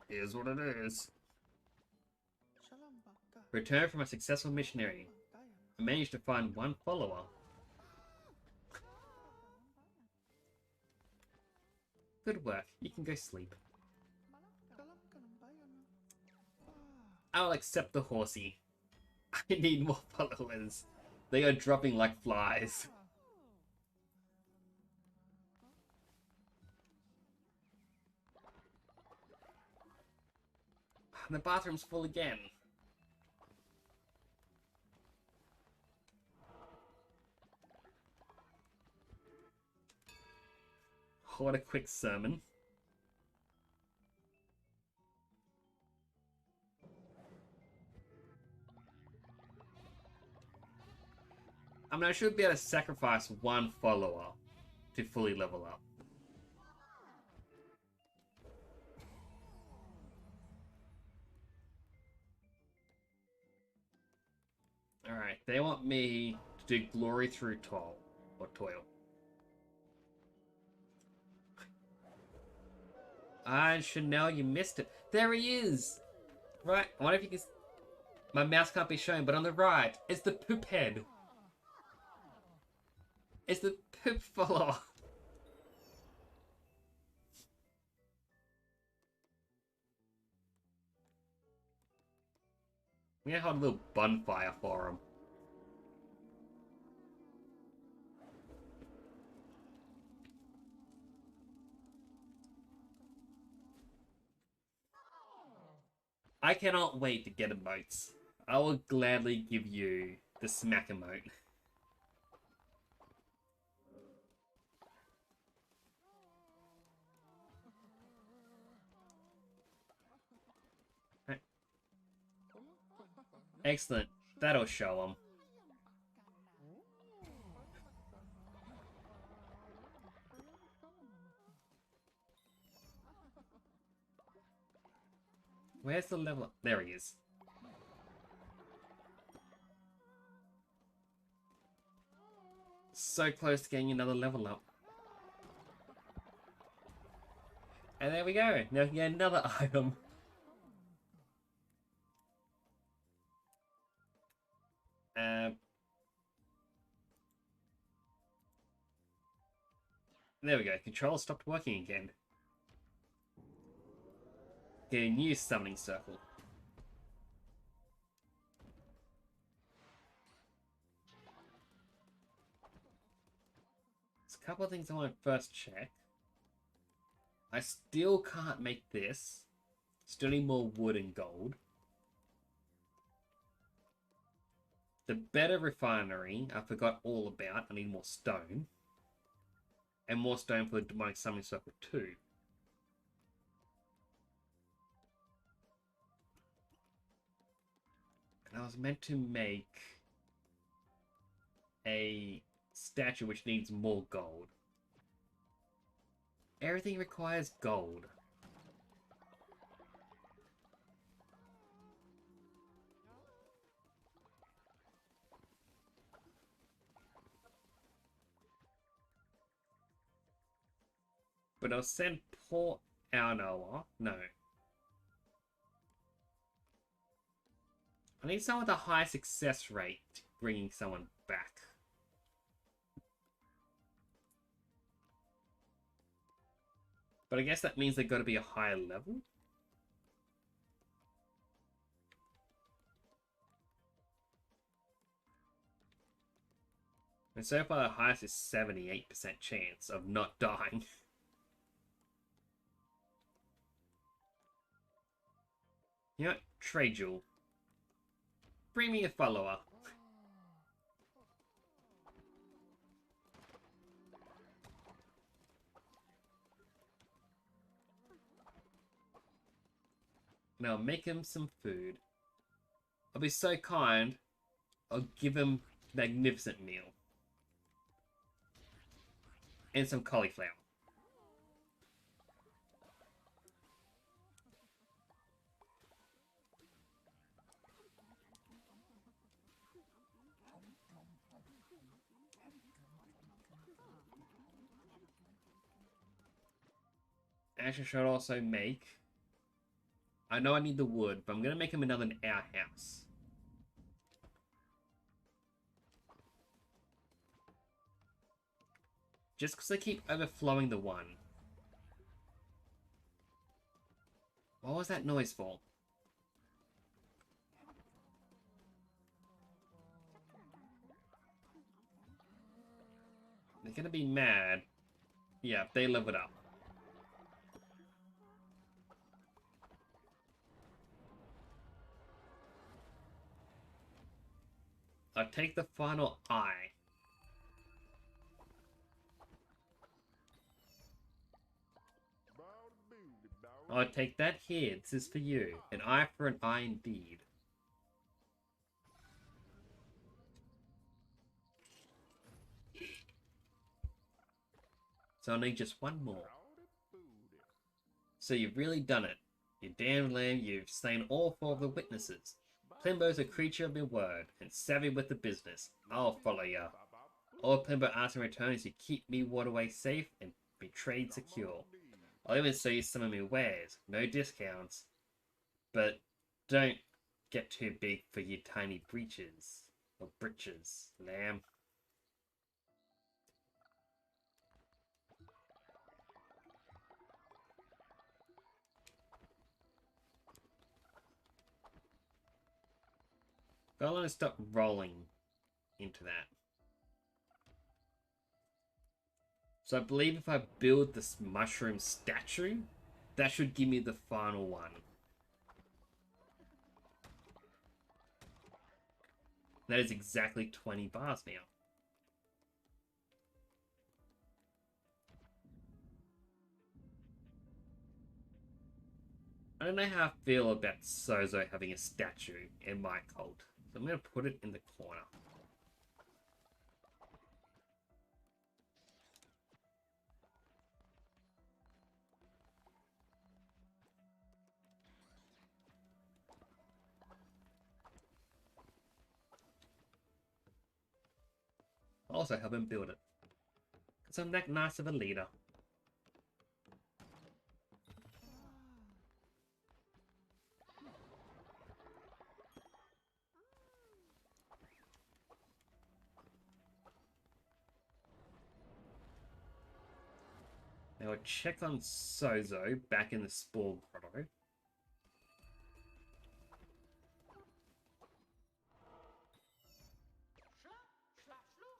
here's what it is. Return from a successful missionary. I managed to find 1 follower. Good work. You can go sleep. I'll accept the horsey. I need more followers. They are dropping like flies. The bathroom's full again. What a quick sermon. I mean, I should be able to sacrifice 1 follower to fully level up. Alright, they want me to do glory through toil. Or toil. Ah, Chanel, you missed it. There he is! Right, I wonder if you can... My mouse can't be shown, but on the right, it's the poop head. It's the poop follower. We're gonna hold a little bonfire for him. I cannot wait to get emotes. I will gladly give you the smack emote. Excellent. That'll show them. Where's the level up? There he is. So close to getting another level up. And there we go. Now we can get another item. There we go. Controller stopped working again. Get a new summoning circle. There's a couple of things I want to first check. I still can't make this. Still need more wood and gold. The better refinery, I forgot all about. I need more stone. And more stone for the demonic summoning circle too. And I was meant to make a statue which needs more gold. Everything requires gold. But I'll send poor Alnoa. No. I need someone with a high success rate bringing someone back. But I guess that means they've got to be a higher level. And so far the highest is 78% chance of not dying. You know what? Trade Jewel. Bring me a follower. Now make him some food. I'll be so kind. I'll give him a magnificent meal. And some cauliflower. Actually, should also make... I know I need the wood, but I'm going to make him another outhouse. Just because I keep overflowing the one. What was that noise for? They're going to be mad. Yeah, they live it up. I'll take the final eye. I'll take that here. This is for you. An eye for an eye indeed. So I'll need just one more. So you've really done it. You damned lamb, you've slain all four of the witnesses. Plimbo's a creature of your word, and savvy with the business. I'll follow ya. All Plimbo asks in return is you keep me waterway safe and be trade secure. I'll even sell you some of my wares. No discounts. But Don't get too big for your tiny breeches. Or britches, lamb. I'll want to stop rolling into that. So I believe if I build this mushroom statue, that should give me the final one. That is exactly 20 bars now. I don't know how I feel about Sozo having a statue in my cult. So I'm going to put it in the corner. I'll also help him build it. Because I'm that nice of a leader. Now I'll check on Sozo back in the Spore Grotto.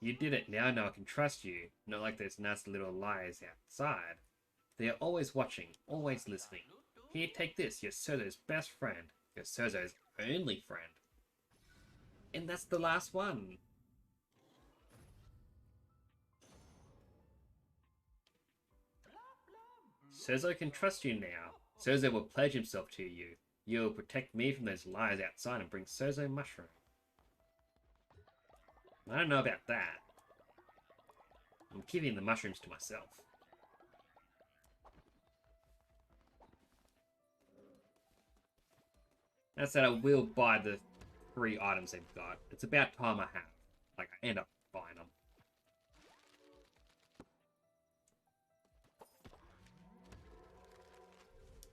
You did it, now I know I can trust you. Not like those nasty little liars outside. They are always watching, always listening. Here, take this, you're Sozo's best friend. You're Sozo's only friend. And that's the last one. Sozo can trust you now. Sozo will pledge himself to you. You will protect me from those liars outside and bring Sozo mushroom. I don't know about that. I'm keeping the mushrooms to myself. That said, I will buy the 3 items they've got. It's about time I have. Like, I end up buying them.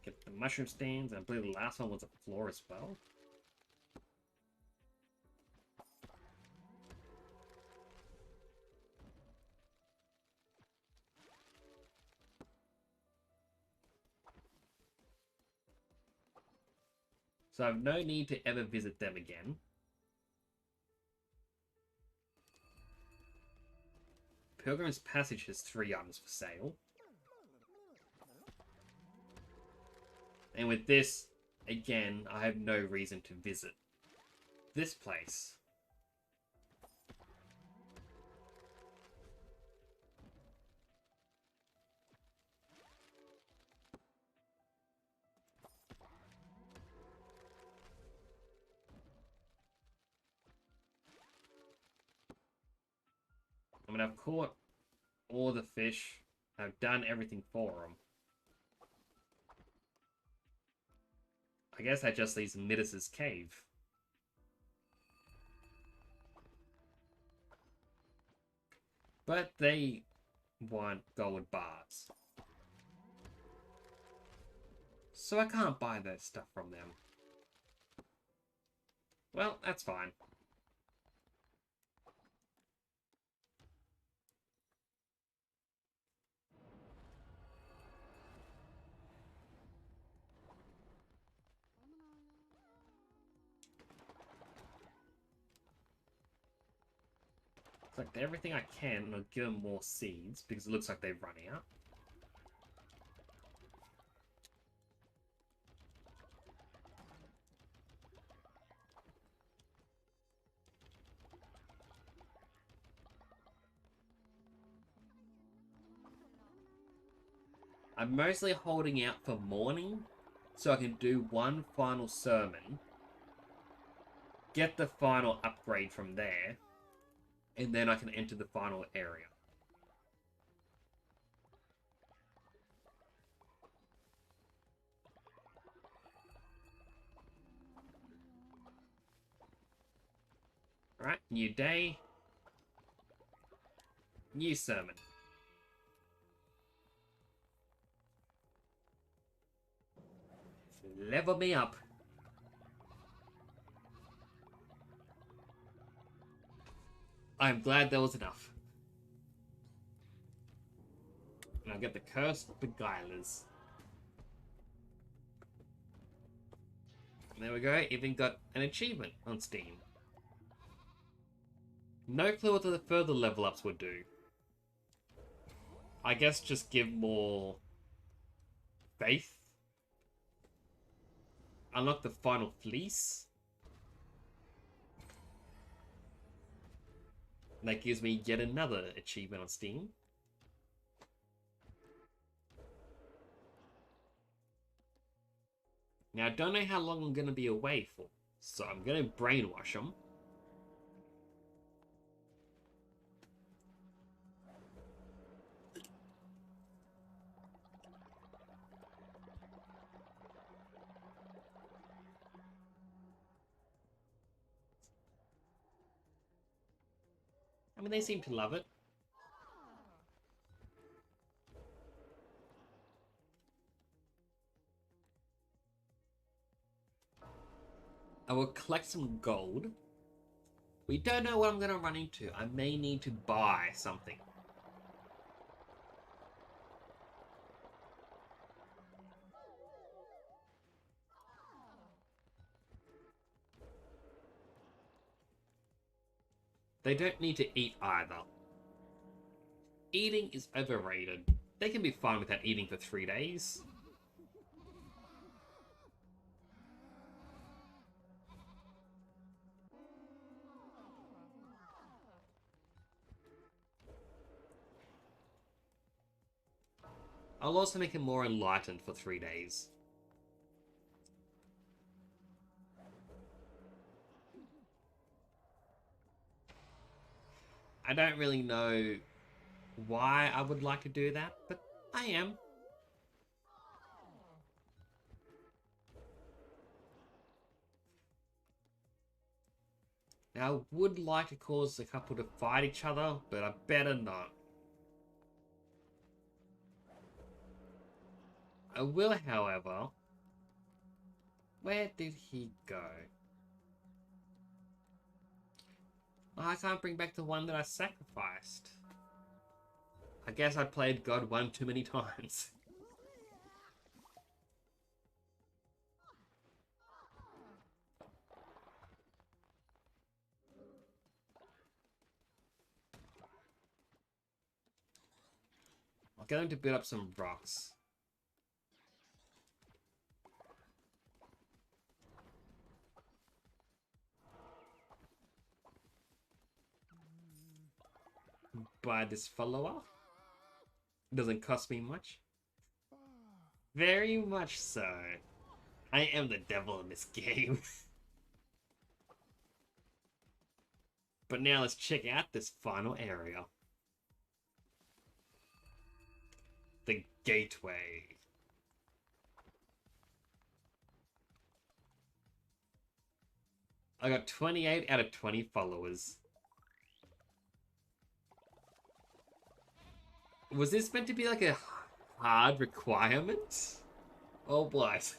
Get the mushroom stands, and I believe the last one was a floor as well. So I have no need to ever visit them again. Pilgrim's Passage has 3 items for sale. And with this, again, I have no reason to visit this place. I mean, I've caught all the fish. I've done everything for them. I guess that just leaves Midas's cave. But they want gold bars. So I can't buy that stuff from them. Well, that's fine. Collect everything I can and I'll give them more seeds because it looks like they've run out. I'm mostly holding out for morning so I can do one final sermon, get the final upgrade from there, and then I can enter the final area. Alright, new day. New sermon. Level me up. I'm glad there was enough. And I'll get the Cursed Beguilers. There we go, even got an achievement on Steam. No clue what the further level ups would do. I guess just give more faith. Unlock the final fleece. That gives me yet another achievement on Steam. Now, I don't know how long I'm going to be away for, so I'm going to brainwash them. I mean, they seem to love it. I will collect some gold. We don't know what I'm going to run into. I may need to buy something. They don't need to eat either. Eating is overrated. They can be fine without eating for 3 days. I'll also make him more enlightened for 3 days. I don't really know why I would like to do that, but I am. Now, I would like to cause the couple to fight each other, but I better not. I will, however... Where did he go? Oh, I can't bring back the one that I sacrificed. I guess I played God one too many times. I'll get him to build up some rocks. Buy this follower. Doesn't cost me much. Very much so. I am the devil in this game. But now let's check out this final area. The gateway. I got 28 out of 20 followers. Was this meant to be like a hard requirement? Or what?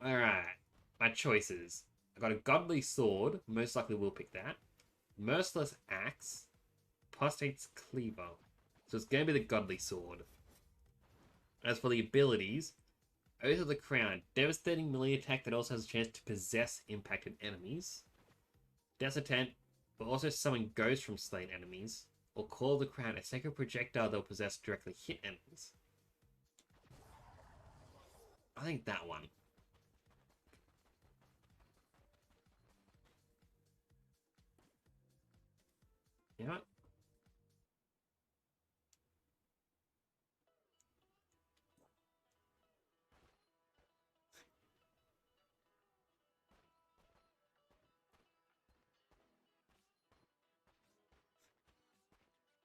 Alright. My choices. I got a godly sword. Most likely we'll pick that. Merciless axe. Apostate's cleaver. So it's going to be the godly sword. As for the abilities, Oath of the Crown. Devastating melee attack that also has a chance to possess impacted enemies. Desert Tent will also summon ghosts from slain enemies. Or Call of the Crown, a sacred projectile that will possess directly hit enemies. I think that one. You know what?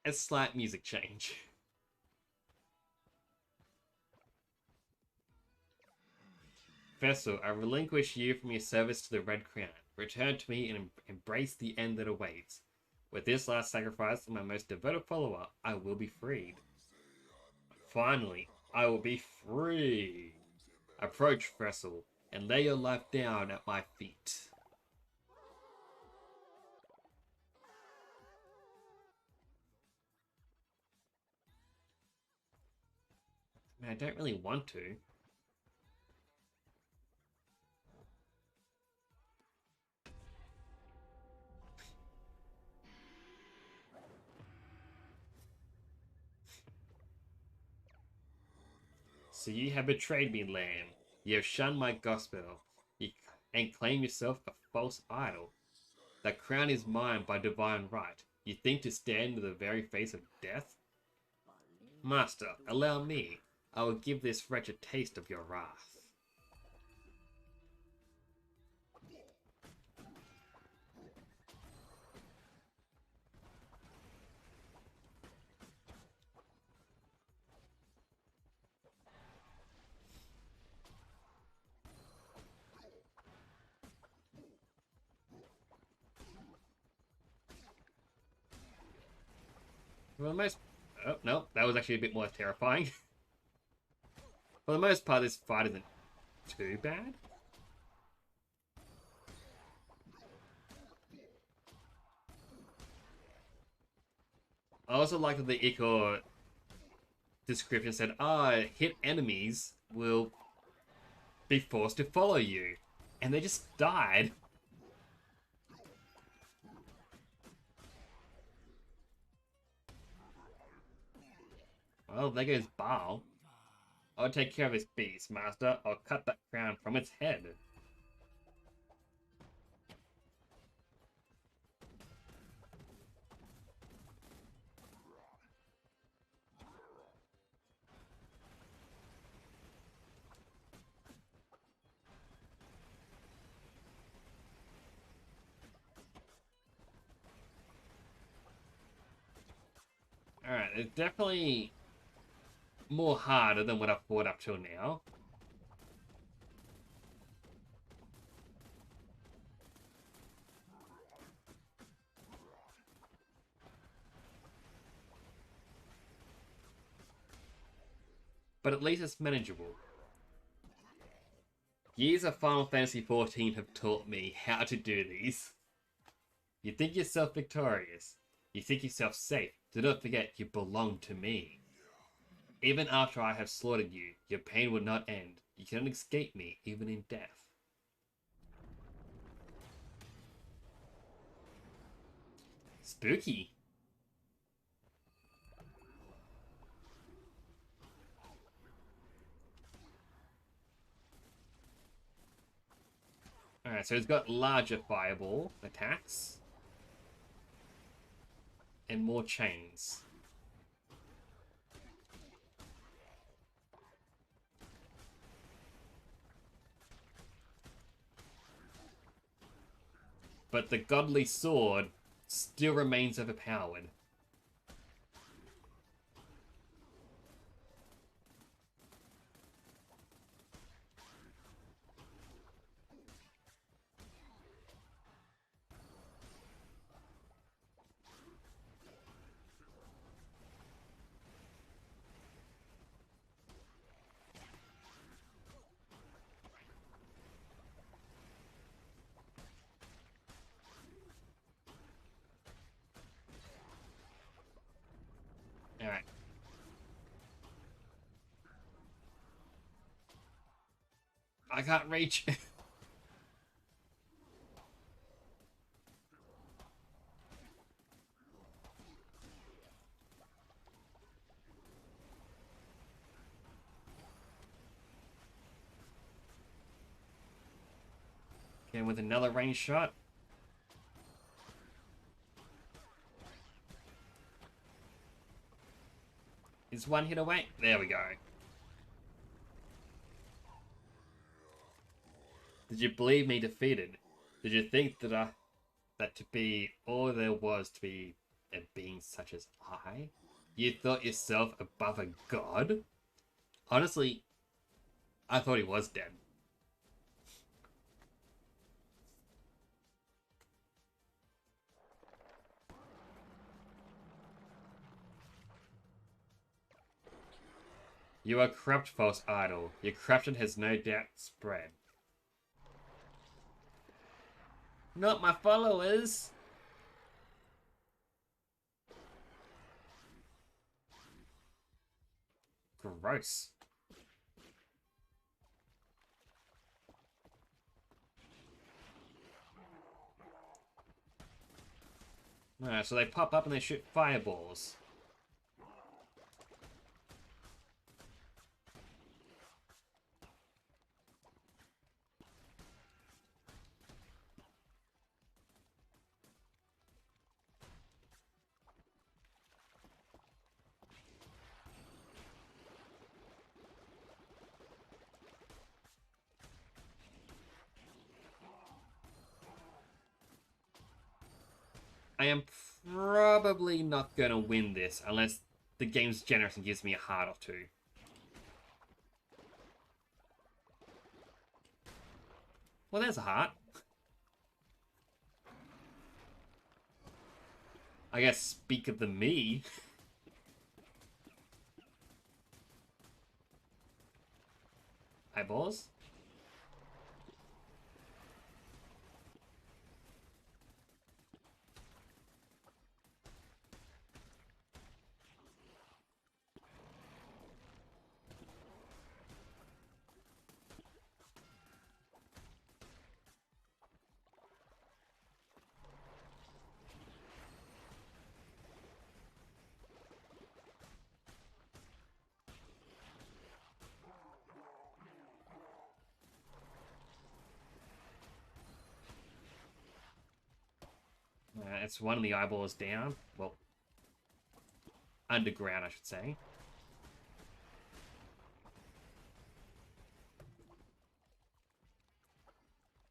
A slight music change. Vessel, I relinquish you from your service to the Red Crown. Return to me and embrace the end that awaits. With this last sacrifice of my most devoted follower, I will be freed. Finally, I will be free. Approach, Vessel, and lay your life down at my feet. Man, I don't really want to. So you have betrayed me, Lamb. You have shunned my gospel, you, and claim yourself a false idol. That crown is mine by divine right. You think to stand in the very face of death? Master, allow me. I will give this wretch a taste of your wrath. For the most... Oh, no, that was actually a bit more terrifying. For the most part, this fight isn't too bad. I also like that the Ichor description said, hit enemies will be forced to follow you. And they just died. Well, there goes Baal. I'll take care of this beast, Master. I'll cut that crown from its head. Alright, it's definitely more harder than what I've fought up till now. But at least it's manageable. Years of Final Fantasy XIV have taught me how to do these. You think yourself victorious. You think yourself safe. Do not forget you belong to me. Even after I have slaughtered you, your pain will not end. You cannot escape me, even in death. Spooky. Alright, so it's got larger fireball attacks. And more chains. But the godly sword still remains overpowered. Alright. I can't reach. Okay, with another range shot. Is one hit away? There we go. Did you believe me defeated? Did you think that that to be all there was to be a being such as I? You thought yourself above a god? Honestly, I thought he was dead. You are corrupt, false idol. Your corruption has no doubt spread. Not my followers! Gross. Alright, so they pop up and they shoot fireballs. I am probably not going to win this unless the game's generous and gives me a heart or two. Well, there's a heart. I guess speak of the me. Eyeballs? It's one of the eyeballs down. Well, underground, I should say.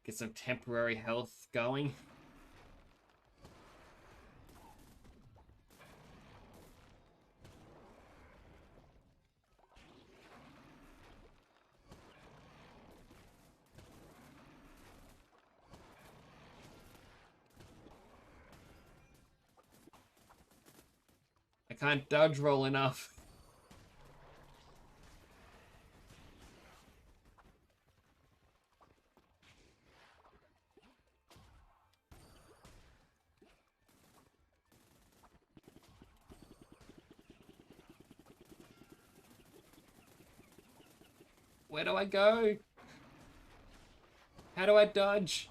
Get some temporary health going. I can't dodge roll enough. Where do I go? How do I dodge?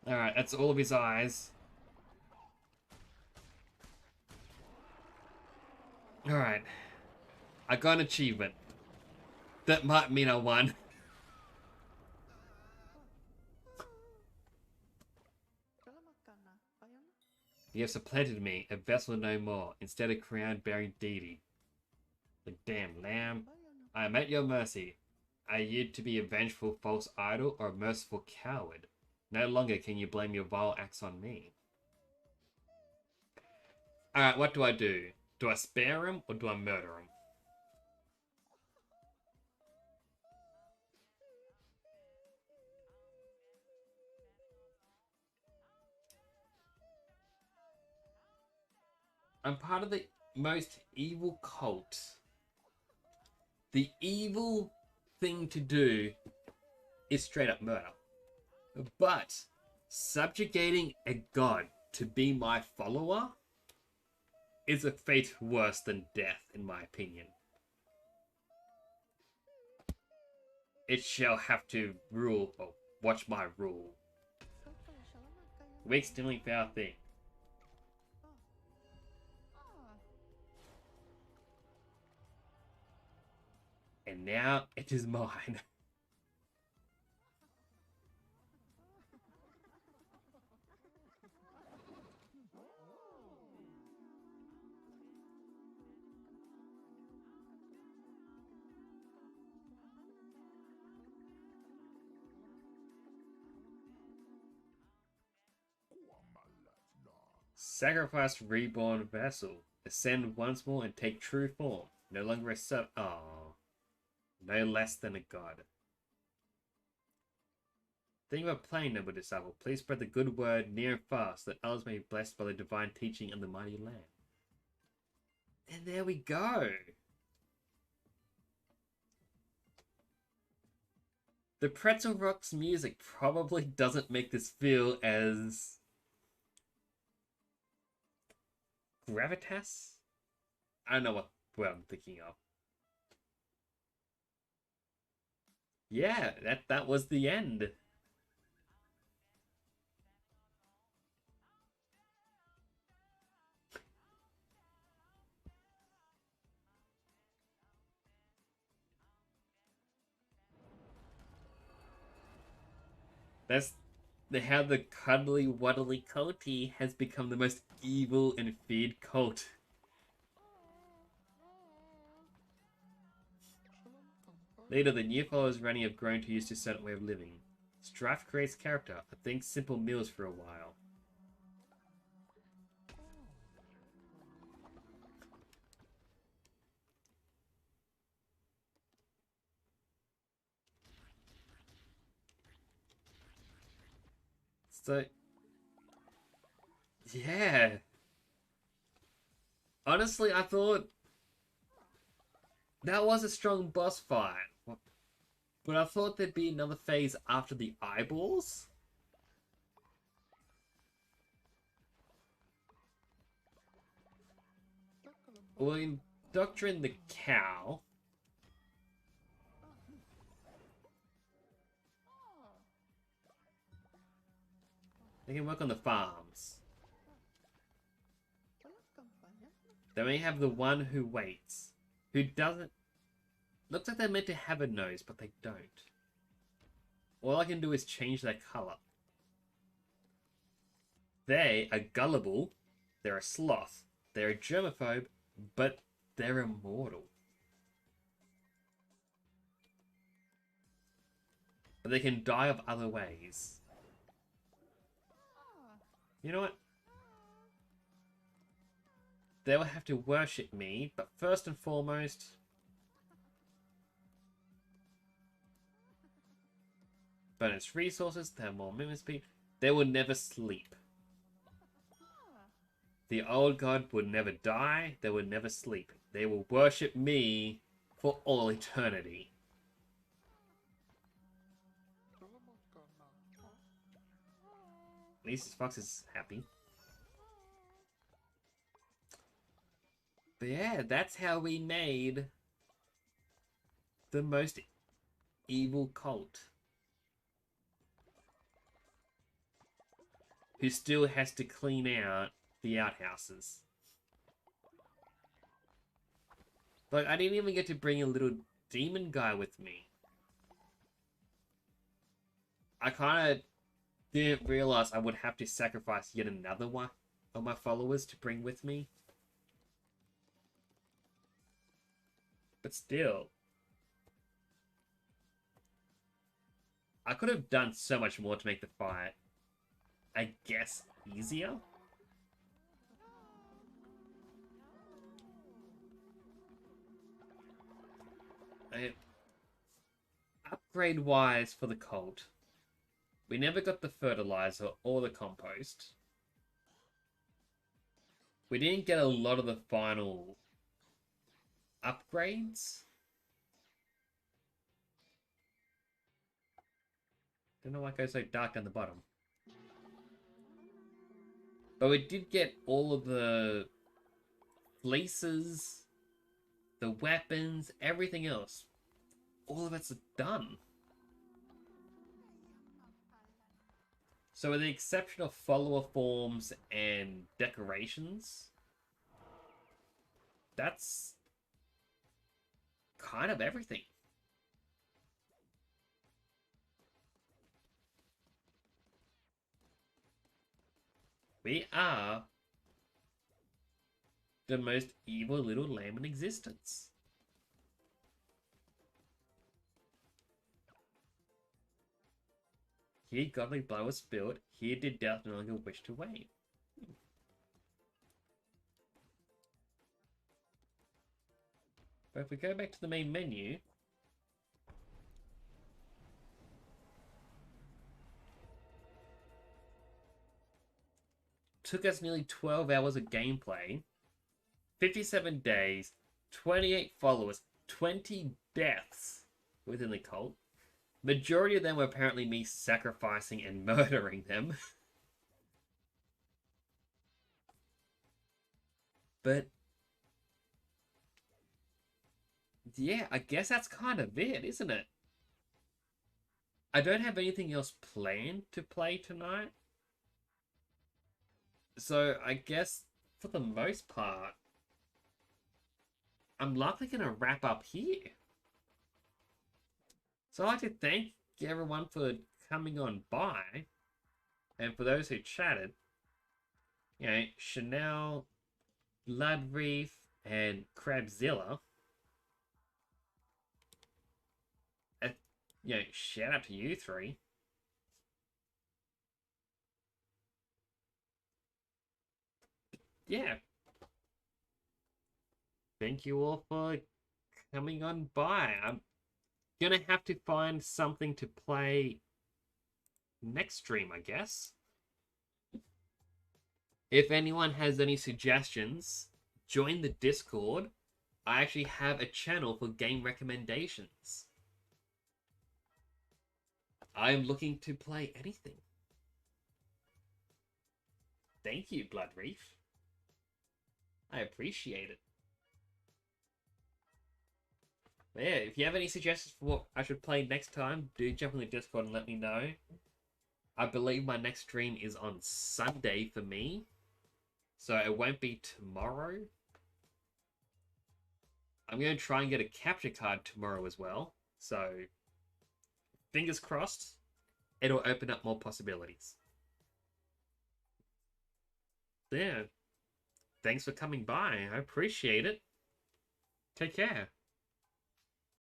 Alright, that's all of his eyes. Alright. I got an achievement. That might mean I won. You have supplanted me, a vessel no more, instead a crown-bearing deity. The damn lamb. I am at your mercy. Are you to be a vengeful false idol or a merciful coward? No longer can you blame your vile acts on me. Alright, what do I do? Do I spare him or do I murder him? I'm part of the most evil cult. The evil thing to do is straight up murder. But subjugating a god to be my follower is a fate worse than death, in my opinion. It shall have to rule, or watch my rule. Weak stealing foul thing. And now it is mine. Sacrifice reborn vessel. Ascend once more and take true form. No longer a sub. Oh, no less than a god. Think of a plain, noble disciple. Please spread the good word near and far, so that others may be blessed by the divine teaching in the mighty land. And there we go. The Pretzel Rocks music probably doesn't make this feel as gravitas? I don't know what word I'm thinking of. Yeah, that was the end. That's how the cuddly wuddly culty has become the most evil and feared cult. Later, the new followers Rani have grown to used to a certain way of living. Strife creates character. I think simple meals for a while. So, yeah. Honestly, I thought that was a strong boss fight. But I thought there'd be another phase after the eyeballs. Well, in Doctrine the Cow, they can work on the farms. Then we have the one who waits, who doesn't. Looks like they're meant to have a nose, but they don't. All I can do is change their color. They are gullible, they're a sloth, they're a germaphobe, but they're immortal. But they can die of other ways. You know what? They will have to worship me, but first and foremost, bonus resources, they have more movement speed. They will never sleep. The old god would never die, they would never sleep. They will worship me for all eternity. At least Fox is happy. But yeah, that's how we made the most evil cult. Who still has to clean out the outhouses. Like, I didn't even get to bring a little demon guy with me. I kind of didn't realize I would have to sacrifice yet another one of my followers to bring with me. But still, I could have done so much more to make the fight, I guess, easier. Upgrade-wise for the cult, we never got the fertilizer or the compost. We didn't get a lot of the final upgrades. Don't know why it goes so dark down the bottom. But we did get all of the fleeces, the weapons, everything else. All of it's done. So with the exception of follower forms and decorations, that's kind of everything. We are the most evil little lamb in existence. Here godly blood was spilled, here did death no longer wish to wait. But if we go back to the main menu, took us nearly 12 hours of gameplay, 57 days, 28 followers, 20 deaths within the cult. Majority of them were apparently me sacrificing and murdering them. But yeah, I guess that's kind of it, isn't it? I don't have anything else planned to play tonight. So I guess for the most part, I'm likely going to wrap up here. So I'd like to thank everyone for coming on by. And for those who chatted, you know, Chanel, Bloodreef, and Crabzilla. You know, shout out to you three. Yeah. Thank you all for coming on by. I'm gonna have to find something to play next stream, I guess. If anyone has any suggestions, join the Discord. I actually have a channel for game recommendations. I'm looking to play anything. Thank you, Bloodreef. I appreciate it. But yeah, if you have any suggestions for what I should play next time, do jump in the Discord and let me know. I believe my next stream is on Sunday for me, so it won't be tomorrow. I'm going to try and get a capture card tomorrow as well, so fingers crossed, it'll open up more possibilities. Yeah, thanks for coming by. I appreciate it. Take care.